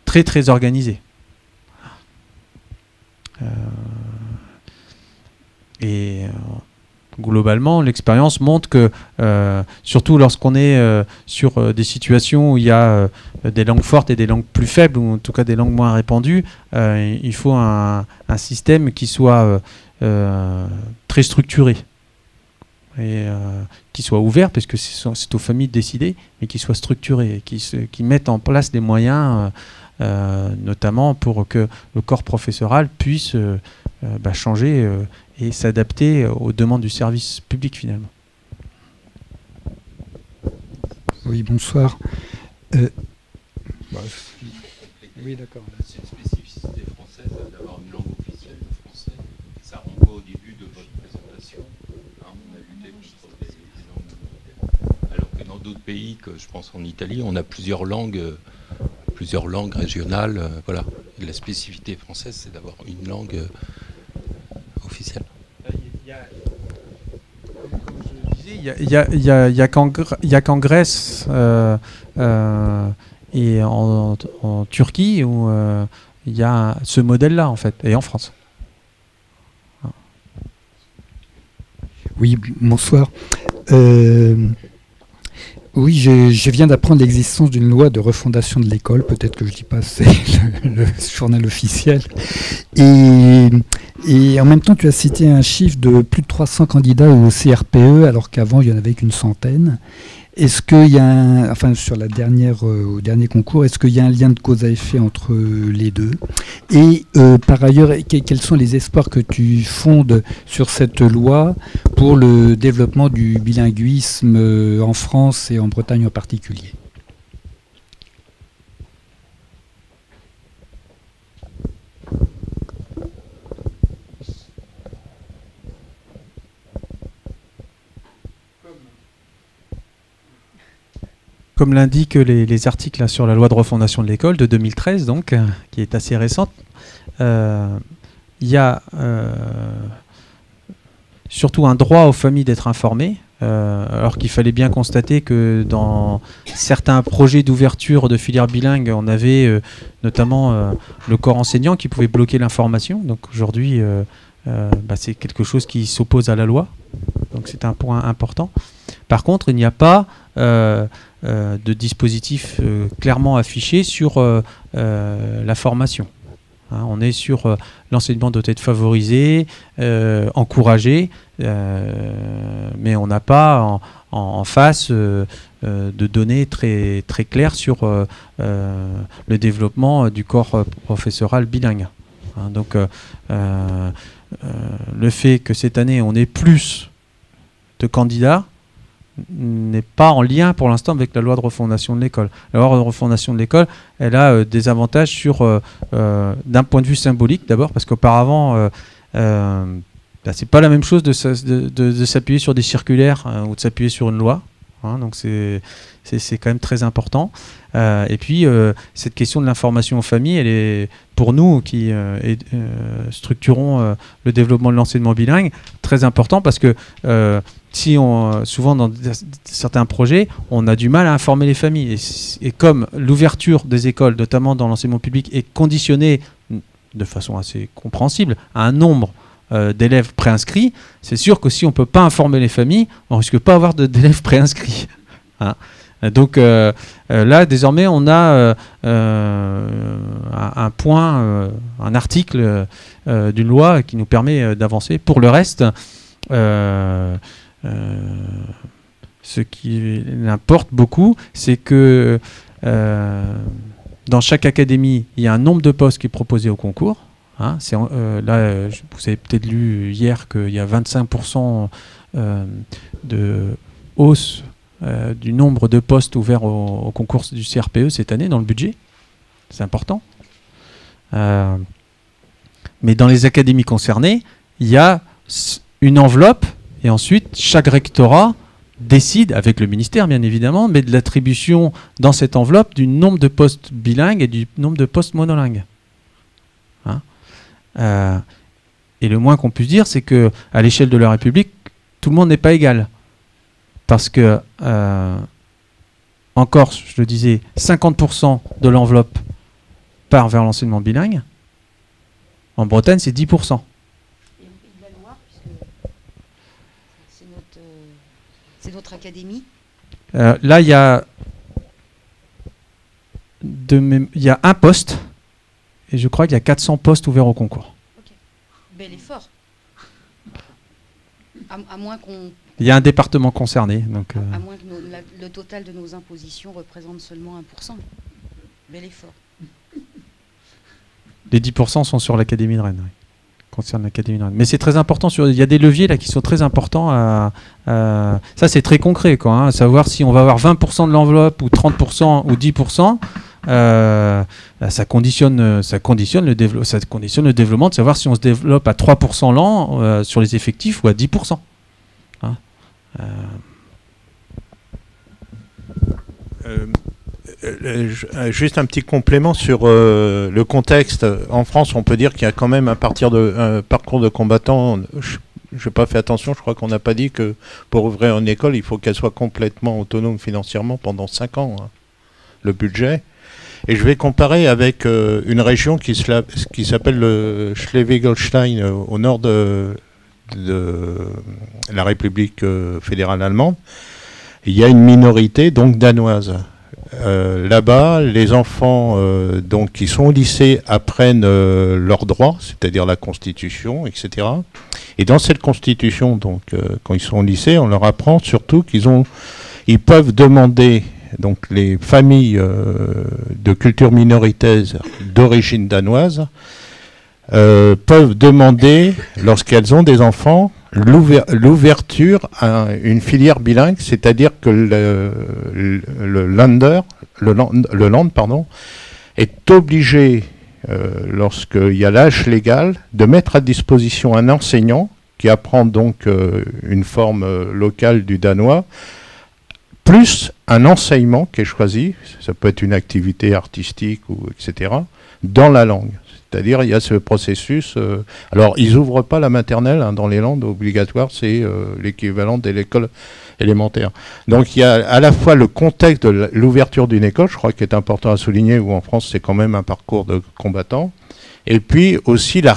très très organisée. Globalement, l'expérience montre que, surtout lorsqu'on est sur des situations où il y a des langues fortes et des langues plus faibles, ou en tout cas des langues moins répandues, il faut un système qui soit très structuré et qui soit ouvert, parce que c'est aux familles de décider, mais qui soit structuré, qui mette en place des moyens, notamment pour que le corps professoral puisse changer et s'adapter aux demandes du service public finalement. Oui, bonsoir. Oui, d'accord. C'est une spécificité française d'avoir une langue officielle, le français. Ça renvoie au début de votre présentation. On a lutté contre les langues minoritaires. Alors que dans d'autres pays, que je pense en Italie, on a plusieurs langues régionales. Voilà. Et la spécificité française, c'est d'avoir une langue officielle. Il y a qu'en Grèce et en Turquie où il y a ce modèle-là, en fait, et en France. Oui, bonsoir. Oui, je viens d'apprendre l'existence d'une loi de refondation de l'école. Peut-être que je ne dis pas, c'est le journal officiel. Et en même temps, tu as cité un chiffre de plus de 300 candidats au CRPE, alors qu'avant, il n'y en avait qu'une centaine. Est-ce qu'il y a sur la au dernier concours, est-ce qu'il y a un lien de cause à effet entre les deux? Et par ailleurs, quels sont les espoirs que tu fondes sur cette loi pour le développement du bilinguisme en France et en Bretagne en particulier? Comme l'indiquent les articles là, sur la loi de refondation de l'école de 2013, donc, qui est assez récente, il y a surtout un droit aux familles d'être informées, alors qu'il fallait bien constater que dans certains projets d'ouverture de filières bilingues, on avait notamment le corps enseignant qui pouvait bloquer l'information. Donc aujourd'hui, c'est quelque chose qui s'oppose à la loi. Donc c'est un point important. Par contre, il n'y a pas de dispositif clairement affiché sur la formation. Hein, on est sur l'enseignement doit être favorisé, encouragé, mais on n'a pas en face de données très, très claires sur le développement du corps professoral bilingue. Hein, donc le fait que cette année on ait plus de candidats n'est pas en lien pour l'instant avec la loi de refondation de l'école. La loi de refondation de l'école, elle a des avantages sur, d'un point de vue symbolique d'abord, parce qu'auparavant, c'est pas la même chose de s'appuyer sur des circulaires ou de s'appuyer sur une loi. Hein, donc c'est quand même très important. Et puis cette question de l'information aux familles, elle est pour nous qui structurons le développement de l'enseignement bilingue très important, parce que souvent dans certains projets, on a du mal à informer les familles. Et comme l'ouverture des écoles, notamment dans l'enseignement public, est conditionnée de façon assez compréhensible à un nombre d'élèves préinscrits, c'est sûr que si on ne peut pas informer les familles, on ne risque pas d'avoir d'élèves préinscrits. Hein. Donc là, désormais, on a un point, un article d'une loi qui nous permet d'avancer. Pour le reste, ce qui importe beaucoup, c'est que dans chaque académie, il y a un nombre de postes qui est proposé au concours. Hein, là, vous avez peut-être lu hier qu'il y a 25% de hausse du nombre de postes ouverts au concours du CRPE cette année dans le budget. C'est important. Mais dans les académies concernées, il y a une enveloppe et ensuite chaque rectorat décide, avec le ministère bien évidemment, mais de l'attribution dans cette enveloppe du nombre de postes bilingues et du nombre de postes monolingues. Hein, et le moins qu'on puisse dire, c'est qu'à l'échelle de la République, tout le monde n'est pas égal. Parce que, en Corse, je le disais, 50% de l'enveloppe part vers l'enseignement bilingue. En Bretagne, c'est 10%. Et en Pays de la Loire, puisque c'est notre académie. Là, il y a un poste, et je crois qu'il y a 400 postes ouverts au concours. Ok. Bel effort. À moins qu'on... Il y a un département concerné. Donc, à moins que le total de nos impositions représente seulement 1%. Bel effort. Les 10% sont sur l'Académie de Rennes. Oui. Concerne l'Académie de Rennes. Mais c'est très important. Il y a des leviers là qui sont très importants. Ça, c'est très concret, quoi, hein, à savoir si on va avoir 20% de l'enveloppe ou 30% ou 10%. Ça conditionne le développement, de savoir si on se développe à 3% l'an sur les effectifs ou à 10%. Hein, juste un petit complément sur le contexte. En France, on peut dire qu'il y a quand même un parcours de combattant. Je n'ai pas fait attention, je crois qu'on n'a pas dit que pour ouvrir une école, il faut qu'elle soit complètement autonome financièrement pendant 5 ans, hein, le budget. Et je vais comparer avec une région qui s'appelle le Schleswig-Holstein, au nord de la République fédérale allemande. Il y a une minorité donc danoise. Là-bas, les enfants donc qui sont au lycée apprennent leurs droits, c'est-à-dire la Constitution, etc. Et dans cette Constitution, donc quand ils sont au lycée, on leur apprend surtout ils peuvent demander, donc les familles de culture minoritaire d'origine danoise peuvent demander, lorsqu'elles ont des enfants, l'ouverture à une filière bilingue, c'est-à-dire que le land est obligé, lorsqu'il y a l'âge légal, de mettre à disposition un enseignant qui apprend donc une forme locale du danois, plus un enseignement qui est choisi, ça peut être une activité artistique, etc., dans la langue. C'est-à-dire, il y a ce processus. Alors, ils n'ouvrent pas la maternelle, hein, dans les langues obligatoires, c'est l'équivalent de l'école élémentaire. Donc, il y a à la fois le contexte de l'ouverture d'une école, je crois qu'il est important à souligner, où en France, c'est quand même un parcours de combattant, et puis aussi la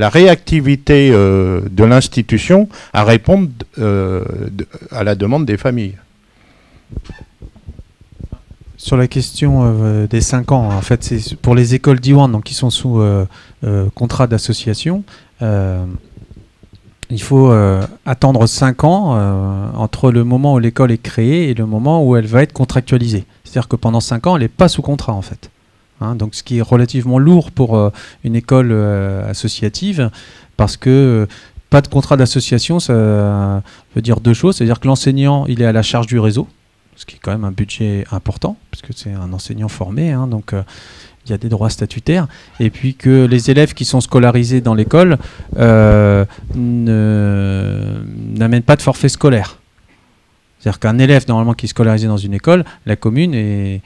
réactivité de l'institution à répondre à la demande des familles. Sur la question des 5 ans, en fait, c'est pour les écoles d'Iwan, donc qui sont sous contrat d'association. il faut attendre 5 ans entre le moment où l'école est créée et le moment où elle va être contractualisée. C'est-à-dire que pendant 5 ans, elle n'est pas sous contrat, en fait. Hein, donc, ce qui est relativement lourd pour une école associative, parce que pas de contrat d'association, ça veut dire 2 choses. C'est-à-dire que l'enseignant, il est à la charge du réseau, ce qui est quand même un budget important, parce que c'est un enseignant formé, hein, donc il y a des droits statutaires. Et puis que les élèves qui sont scolarisés dans l'école n'amènent pas de forfait scolaire. C'est-à-dire qu'un élève, normalement, qui est scolarisé dans une école, la commune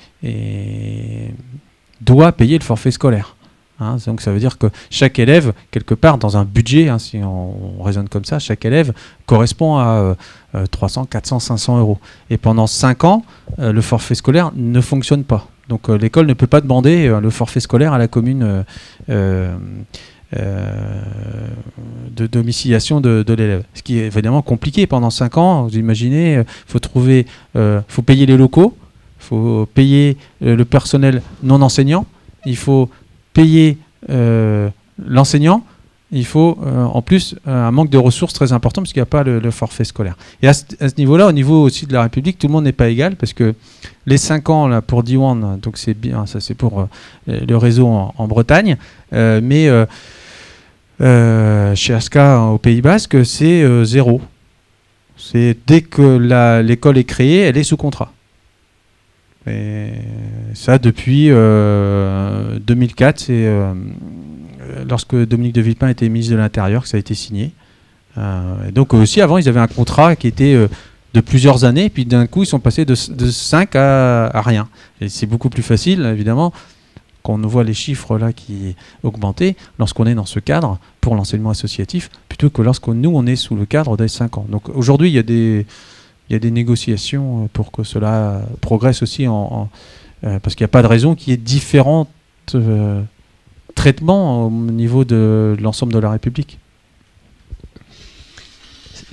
doit payer le forfait scolaire. Hein, donc ça veut dire que chaque élève, quelque part, dans un budget, hein, si on raisonne comme ça, chaque élève correspond à 300, 400, 500 euros. Et pendant 5 ans, le forfait scolaire ne fonctionne pas. Donc l'école ne peut pas demander le forfait scolaire à la commune de domiciliation de l'élève. Ce qui est évidemment compliqué pendant 5 ans. Vous imaginez, faut payer les locaux, il faut payer le personnel non enseignant, il faut payer l'enseignant, il faut en plus un manque de ressources très important parce qu'il n'y a pas le forfait scolaire. Et à ce niveau-là, au niveau aussi de la République, tout le monde n'est pas égal parce que les 5 ans là, pour Diwan, donc c'est bien, ça c'est pour le réseau en Bretagne, mais chez ASCA au Pays Basque, c'est 0. C'est dès que l'école est créée, elle est sous contrat. Et ça depuis 2004, c'est lorsque Dominique de Villepin était ministre de l'Intérieur que ça a été signé. Donc aussi avant, ils avaient un contrat qui était de plusieurs années, et puis d'un coup, ils sont passés de 5 à rien. Et c'est beaucoup plus facile, évidemment, quand on voit les chiffres là qui augmentaient, lorsqu'on est dans ce cadre pour l'enseignement associatif, plutôt que lorsque nous, on est sous le cadre des 5 ans. Donc aujourd'hui, il y a des négociations pour que cela progresse aussi, parce qu'il n'y a pas de raison qu'il y ait différents traitements au niveau de l'ensemble de la République.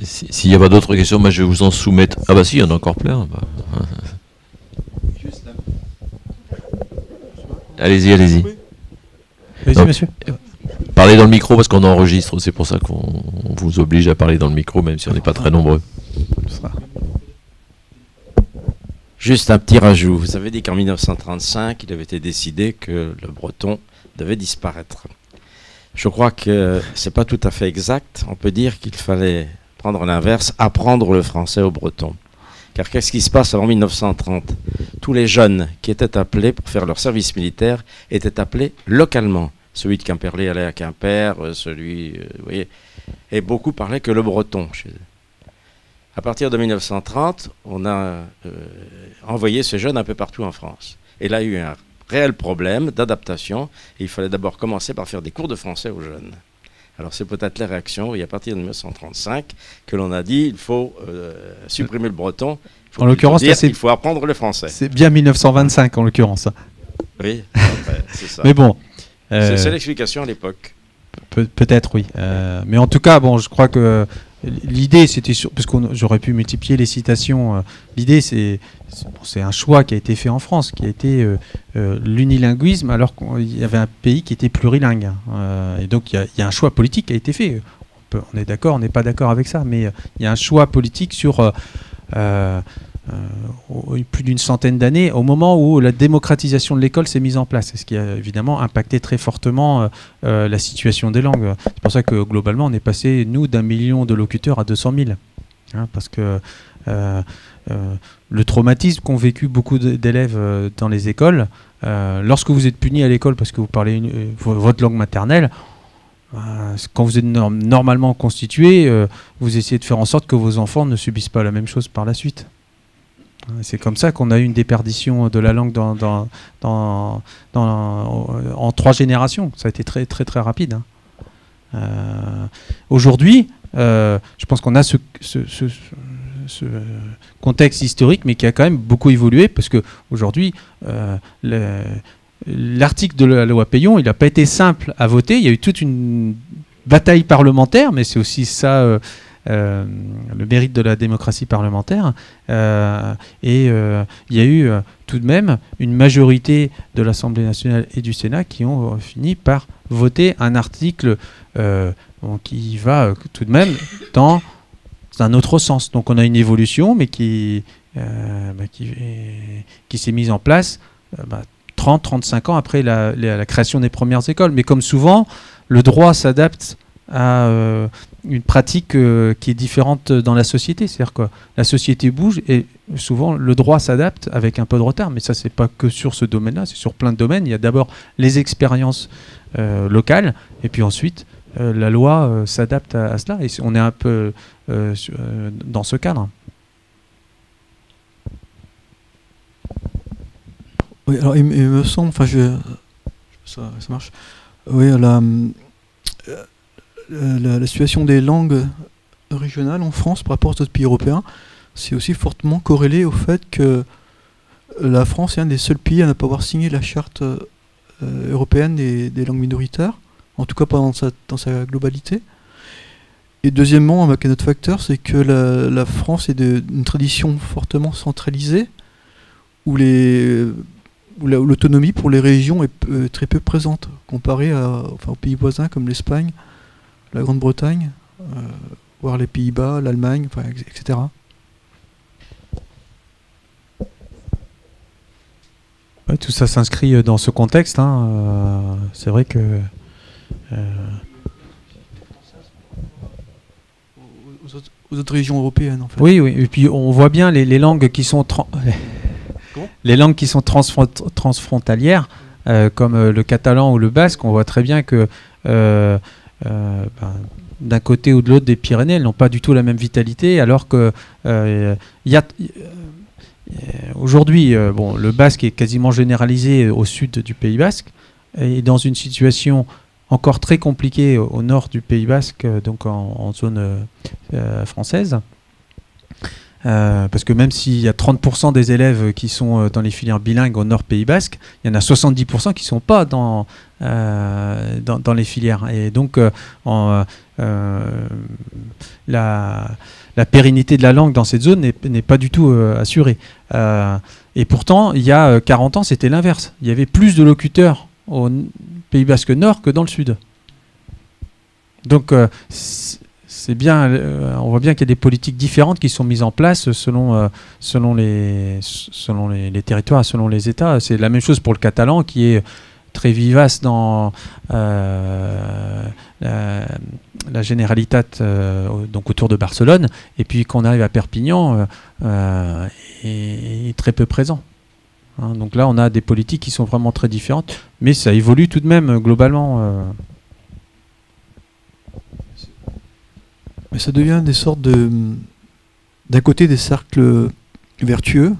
S'il n'y a pas d'autres questions, moi je vais vous en soumettre. Ah bah si, il y en a encore plein. Bah. Allez-y. Vas-y, monsieur. Parlez dans le micro parce qu'on enregistre, c'est pour ça qu'on vous oblige à parler dans le micro, même si on n'est pas très nombreux. Juste un petit rajout. Vous avez dit qu'en 1935, il avait été décidé que le breton devait disparaître. Je crois que c'est pas tout à fait exact. On peut dire qu'il fallait prendre l'inverse, apprendre le français aux Bretons. Car qu'est-ce qui se passe avant 1930 ? Tous les jeunes qui étaient appelés pour faire leur service militaire étaient appelés localement. Celui de Quimperlé allait à Quimper, vous voyez, et beaucoup parlaient que le breton chez eux. À partir de 1930, on a envoyé ces jeunes un peu partout en France. Et là, il y a eu un réel problème d'adaptation. Et il fallait d'abord commencer par faire des cours de français aux jeunes. Alors c'est peut-être la réaction, et à partir de 1935, que l'on a dit il faut supprimer le breton. En l'occurrence, il faut apprendre le français. C'est bien 1925 en l'occurrence. Oui, c'est ça. Mais bon. C'est l'explication à l'époque. Peut-être, oui. Mais en tout cas, bon, je crois que l'idée, c'était parce que j'aurais pu multiplier les citations. L'idée, c'est un choix qui a été fait en France, qui a été l'unilinguisme, alors qu'il y avait un pays qui était plurilingue. Et donc, il y a un choix politique qui a été fait. On est d'accord, on n'est pas d'accord avec ça, mais il y a un choix politique sur plus d'une centaine d'années, au moment où la démocratisation de l'école s'est mise en place, ce qui a évidemment impacté très fortement la situation des langues. C'est pour ça que globalement on est passé, nous, d'1 million de locuteurs à 200 000, hein, parce que le traumatisme qu'ont vécu beaucoup d'élèves dans les écoles, lorsque vous êtes puni à l'école parce que vous parlez votre langue maternelle, quand vous êtes normalement constitué, vous essayez de faire en sorte que vos enfants ne subissent pas la même chose par la suite. C'est comme ça qu'on a eu une déperdition de la langue en 3 générations. Ça a été très très très rapide. Aujourd'hui, je pense qu'on a ce contexte historique, mais qui a quand même beaucoup évolué, parce qu'aujourd'hui, l'article de la loi Peillon, il n'a pas été simple à voter. Il y a eu toute une bataille parlementaire, mais c'est aussi ça le mérite de la démocratie parlementaire. Et il y a eu tout de même une majorité de l'Assemblée nationale et du Sénat qui ont fini par voter un article qui va tout de même dans un autre sens. Donc on a une évolution, mais qui s'est mise en place 30-35 ans après la création des premières écoles. Mais comme souvent, le droit s'adapte à une pratique qui est différente dans la société. C'est-à-dire que la société bouge et souvent le droit s'adapte avec un peu de retard. Mais ça, c'est pas que sur ce domaine-là, c'est sur plein de domaines. Il y a d'abord les expériences locales et puis ensuite la loi s'adapte à cela. Et on est un peu dans ce cadre. Oui, alors il me semble, enfin ça marche. Oui, la situation des langues régionales en France par rapport aux autres pays européens, c'est aussi fortement corrélé au fait que la France est un des seuls pays à ne pas avoir signé la charte européenne des langues minoritaires, en tout cas pas dans sa globalité. Et deuxièmement, avec un autre facteur, c'est que la France est d'une tradition fortement centralisée, où l'autonomie pour les régions est très peu présente, comparée aux pays voisins comme l'Espagne, la Grande-Bretagne, voire les Pays-Bas, l'Allemagne, etc. Ouais, tout ça s'inscrit dans ce contexte. C'est vrai que... aux autres régions européennes, en fait. Oui, et puis on voit bien les langues qui sont... Les langues qui sont transfrontalières, comme le catalan ou le basque, on voit très bien que d'un côté ou de l'autre des Pyrénées, elles n'ont pas du tout la même vitalité, alors que aujourd'hui, le basque est quasiment généralisé au sud du Pays basque, et dans une situation encore très compliquée au nord du Pays basque, donc en zone française. Parce que même s'il y a 30% des élèves qui sont dans les filières bilingues au Nord Pays Basque, il y en a 70% qui ne sont pas dans les filières. Et donc, la pérennité de la langue dans cette zone n'est pas du tout assurée. Et pourtant, il y a 40 ans, c'était l'inverse. Il y avait plus de locuteurs au Pays Basque Nord que dans le Sud. Donc, c'est bien, on voit bien qu'il y a des politiques différentes qui sont mises en place selon les territoires, selon les États. C'est la même chose pour le catalan qui est très vivace dans la Generalitat, donc autour de Barcelone, et puis qu'on arrive à Perpignan, est très peu présent. Donc là, on a des politiques qui sont vraiment très différentes, mais ça évolue tout de même globalement. Mais ça devient des sortes d'un côté des cercles vertueux,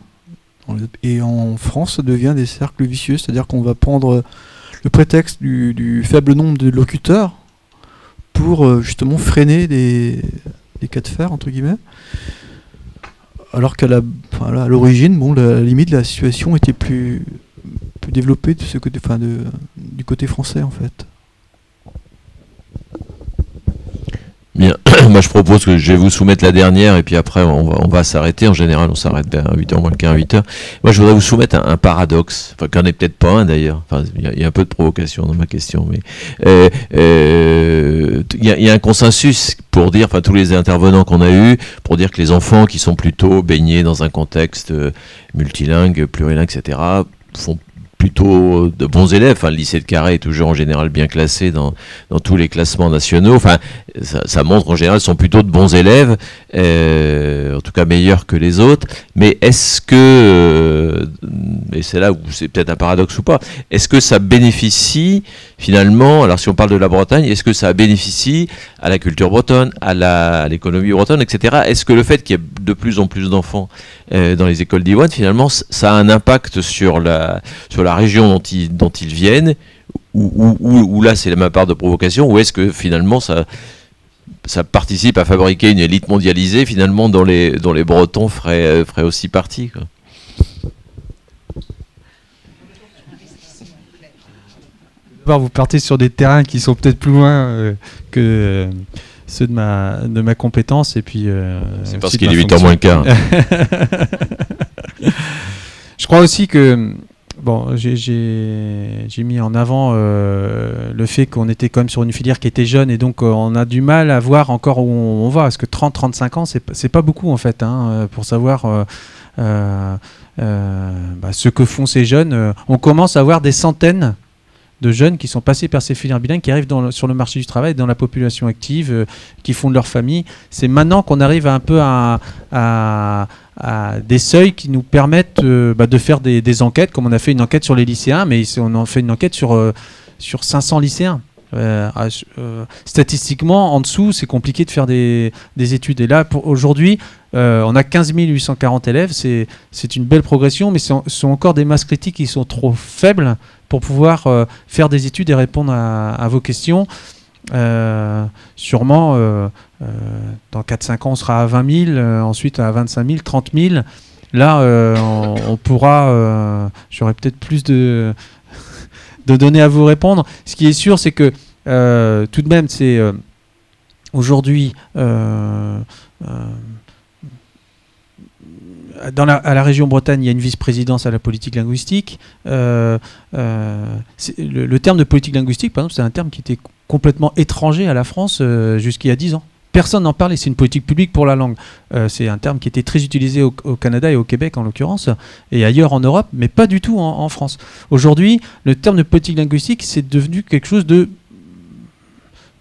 et en France, ça devient des cercles vicieux, c'est-à-dire qu'on va prendre le prétexte du faible nombre de locuteurs pour justement freiner des cas de fer, entre guillemets, alors qu'à l'origine, à la limite, la situation était plus développée de ce côté, du côté français, en fait. Bien, moi je propose que je vais vous soumettre la dernière et puis après on va s'arrêter. En général on s'arrête vers 8h moins le quart, 8h. Moi je voudrais vous soumettre un paradoxe, qu'il n'y en ait peut-être pas un d'ailleurs, il y a un peu de provocation dans ma question, mais il y a un consensus pour dire, tous les intervenants qu'on a eus, pour dire que les enfants qui sont plutôt baignés dans un contexte multilingue, plurilingue, etc., font plutôt de bons élèves. Le lycée de Carhaix est toujours en général bien classé dans tous les classements nationaux. Ça montre qu'en général, sont plutôt de bons élèves, en tout cas meilleurs que les autres. Mais est-ce que, et c'est là où c'est peut-être un paradoxe ou pas, est-ce que ça bénéficie finalement, alors si on parle de la Bretagne, est-ce que ça bénéficie à la culture bretonne, à l'économie bretonne, etc. Est-ce que le fait qu'il y ait de plus en plus d'enfants dans les écoles d'Iwan, finalement, ça a un impact sur la région dont ils viennent, ou là c'est ma part de provocation, ou est-ce que finalement ça participe à fabriquer une élite mondialisée finalement dont les Bretons feraient aussi partie, quoi. Vous partez sur des terrains qui sont peut-être plus loin que ceux de ma compétence et puis. C'est parce qu'il est 8h moins le quart. Je crois aussi que bon, j'ai mis en avant le fait qu'on était quand même sur une filière qui était jeune et donc on a du mal à voir encore où on va. Parce que 30-35 ans, c'est pas beaucoup en fait, hein, pour savoir ce que font ces jeunes. On commence à voir des centaines de jeunes qui sont passés par ces filières bilingues, qui arrivent sur le marché du travail, dans la population active, qui fondent leur famille. C'est maintenant qu'on arrive un peu à des seuils qui nous permettent de faire des enquêtes, comme on a fait une enquête sur les lycéens, mais on en fait une enquête sur 500 lycéens. Statistiquement, en dessous, c'est compliqué de faire des études. Et là, aujourd'hui, on a 15 840 élèves. C'est une belle progression, mais ce sont encore des masses critiques qui sont trop faibles pour pouvoir faire des études et répondre à vos questions. Sûrement, dans 4-5 ans, on sera à 20 000, ensuite à 25 000, 30 000. Là, on pourra... J'aurai peut-être plus de données à vous répondre. Ce qui est sûr, c'est que tout de même, c'est aujourd'hui... à la région Bretagne, il y a une vice-présidence à la politique linguistique. Le terme de politique linguistique, par exemple, c'est un terme qui était complètement étranger à la France jusqu'il y a 10 ans. Personne n'en parlait, c'est une politique publique pour la langue. C'est un terme qui était très utilisé au Canada et au Québec en l'occurrence, et ailleurs en Europe, mais pas du tout en France. Aujourd'hui, le terme de politique linguistique, c'est devenu quelque chose de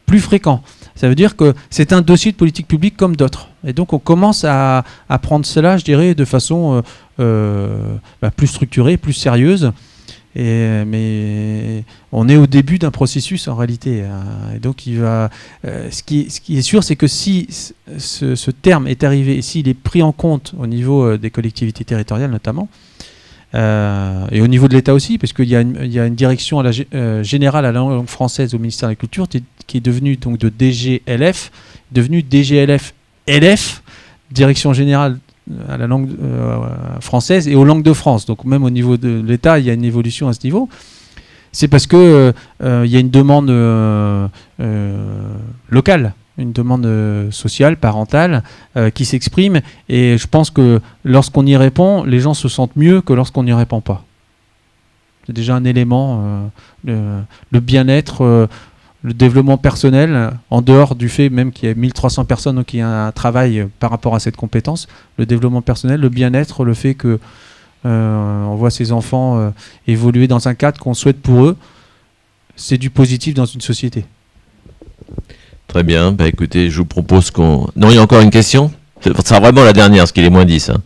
plus fréquent. Ça veut dire que c'est un dossier de politique publique comme d'autres. Et donc on commence à prendre cela, je dirais, de façon plus structurée, plus sérieuse. Mais on est au début d'un processus en réalité. Et donc ce qui est sûr, c'est que si ce terme est arrivé, s'il est pris en compte au niveau des collectivités territoriales notamment, et au niveau de l'État aussi, parce qu'il y a une direction générale à la langue française au ministère de la Culture qui est devenue donc de DGLF, devenue DGLF-LF, direction générale à la langue française et aux langues de France. Donc même au niveau de l'État, il y a une évolution à ce niveau. C'est parce que il y a une demande locale, une demande sociale, parentale, qui s'exprime. Et je pense que lorsqu'on y répond, les gens se sentent mieux que lorsqu'on n'y répond pas. C'est déjà un élément, le bien-être, le développement personnel, en dehors du fait même qu'il y a 1300 personnes, donc il y a un travail par rapport à cette compétence, le développement personnel, le bien-être, le fait que on voit ces enfants évoluer dans un cadre qu'on souhaite pour eux, c'est du positif dans une société. Très bien, écoutez, je vous propose qu'on... Non, il y a encore une question ? Ce sera vraiment la dernière, parce qu'il est moins 10. Hein.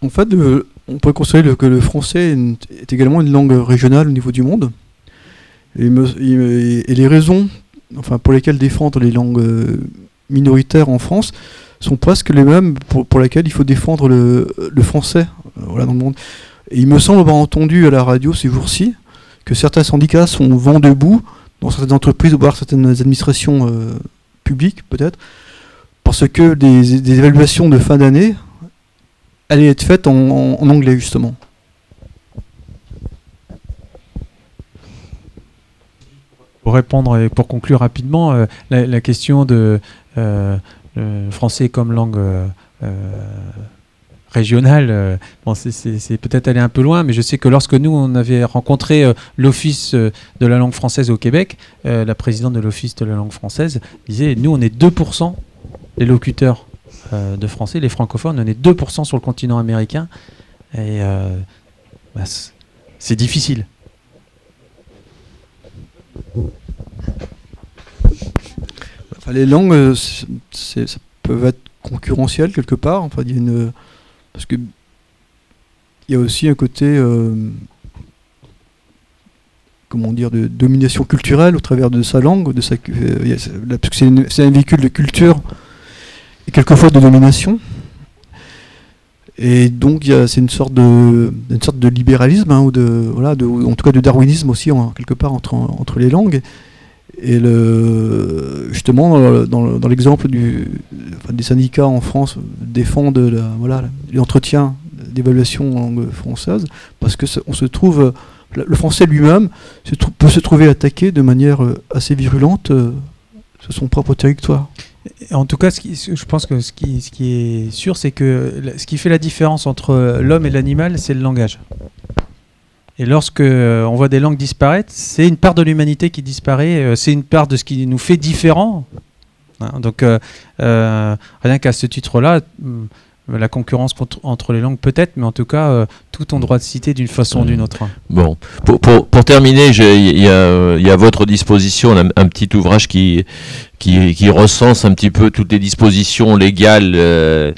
En fait, on pourrait considérer que le français est également une langue régionale au niveau du monde. Et les raisons pour lesquelles défendre les langues minoritaires en France sont presque les mêmes pour lesquelles il faut défendre le français dans le monde. Et il me semble avoir entendu à la radio ces jours-ci que certains syndicats sont vent debout dans certaines entreprises, voire certaines administrations publiques peut-être, parce que des évaluations de fin d'année allaient être faites en anglais justement. Pour répondre et pour conclure rapidement, la question de français comme langue régionale, c'est peut-être aller un peu loin, mais je sais que lorsque nous, on avait rencontré l'Office de la langue française au Québec, la présidente de l'Office de la langue française disait, nous, on est 2% les locuteurs de français, les francophones, on est 2% sur le continent américain, et c'est difficile. Les langues, ça peut être concurrentiel quelque part. Il y a parce que il y a aussi un côté, de domination culturelle au travers de sa langue, parce que c'est un véhicule de culture et quelquefois de domination. Et donc c'est une sorte de libéralisme, ou en tout cas de darwinisme aussi quelque part entre les langues. Et justement, dans l'exemple des syndicats en France défendent l'entretien d'évaluation en langue française, parce que on se trouve le français lui-même peut se trouver attaqué de manière assez virulente sur son propre territoire. En tout cas, je pense que ce qui est sûr, c'est que ce qui fait la différence entre l'homme et l'animal, c'est le langage. Et lorsque on voit des langues disparaître, c'est une part de l'humanité qui disparaît, c'est une part de ce qui nous fait différents. Hein, donc, rien qu'à ce titre-là, la concurrence entre les langues peut-être, mais en tout cas, tout ont droit de citer d'une façon ou d'une autre. Bon, pour terminer, il y a à votre disposition un petit ouvrage qui recense un petit peu toutes les dispositions légales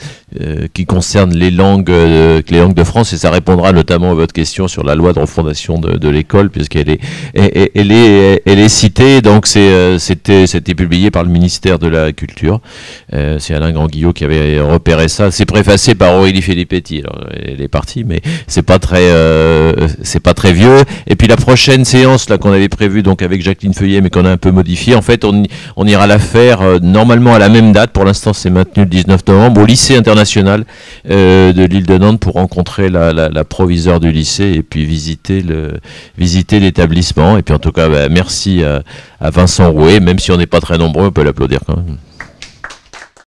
qui concernent les langues de France, et ça répondra notamment à votre question sur la loi de refondation de l'école, puisqu'elle est citée. Donc c'était publié par le ministère de la Culture. C'est Alain Grand-Guillot qui avait repéré ça. C'est préfacé par Aurélie Filippetti. Alors, elle est partie, mais c'est pas très vieux. Et puis la prochaine séance là qu'on avait prévue donc avec Jacqueline Feuillet, mais qu'on a un peu modifiée. En fait, on ira la faire normalement à la même date. Pour l'instant, c'est maintenu le 19 novembre au lycée international de l'île de Nantes pour rencontrer la proviseure du lycée et puis visiter l'établissement. Et puis en tout cas, merci à Vincent Rouet. Même si on n'est pas très nombreux, on peut l'applaudir quand même.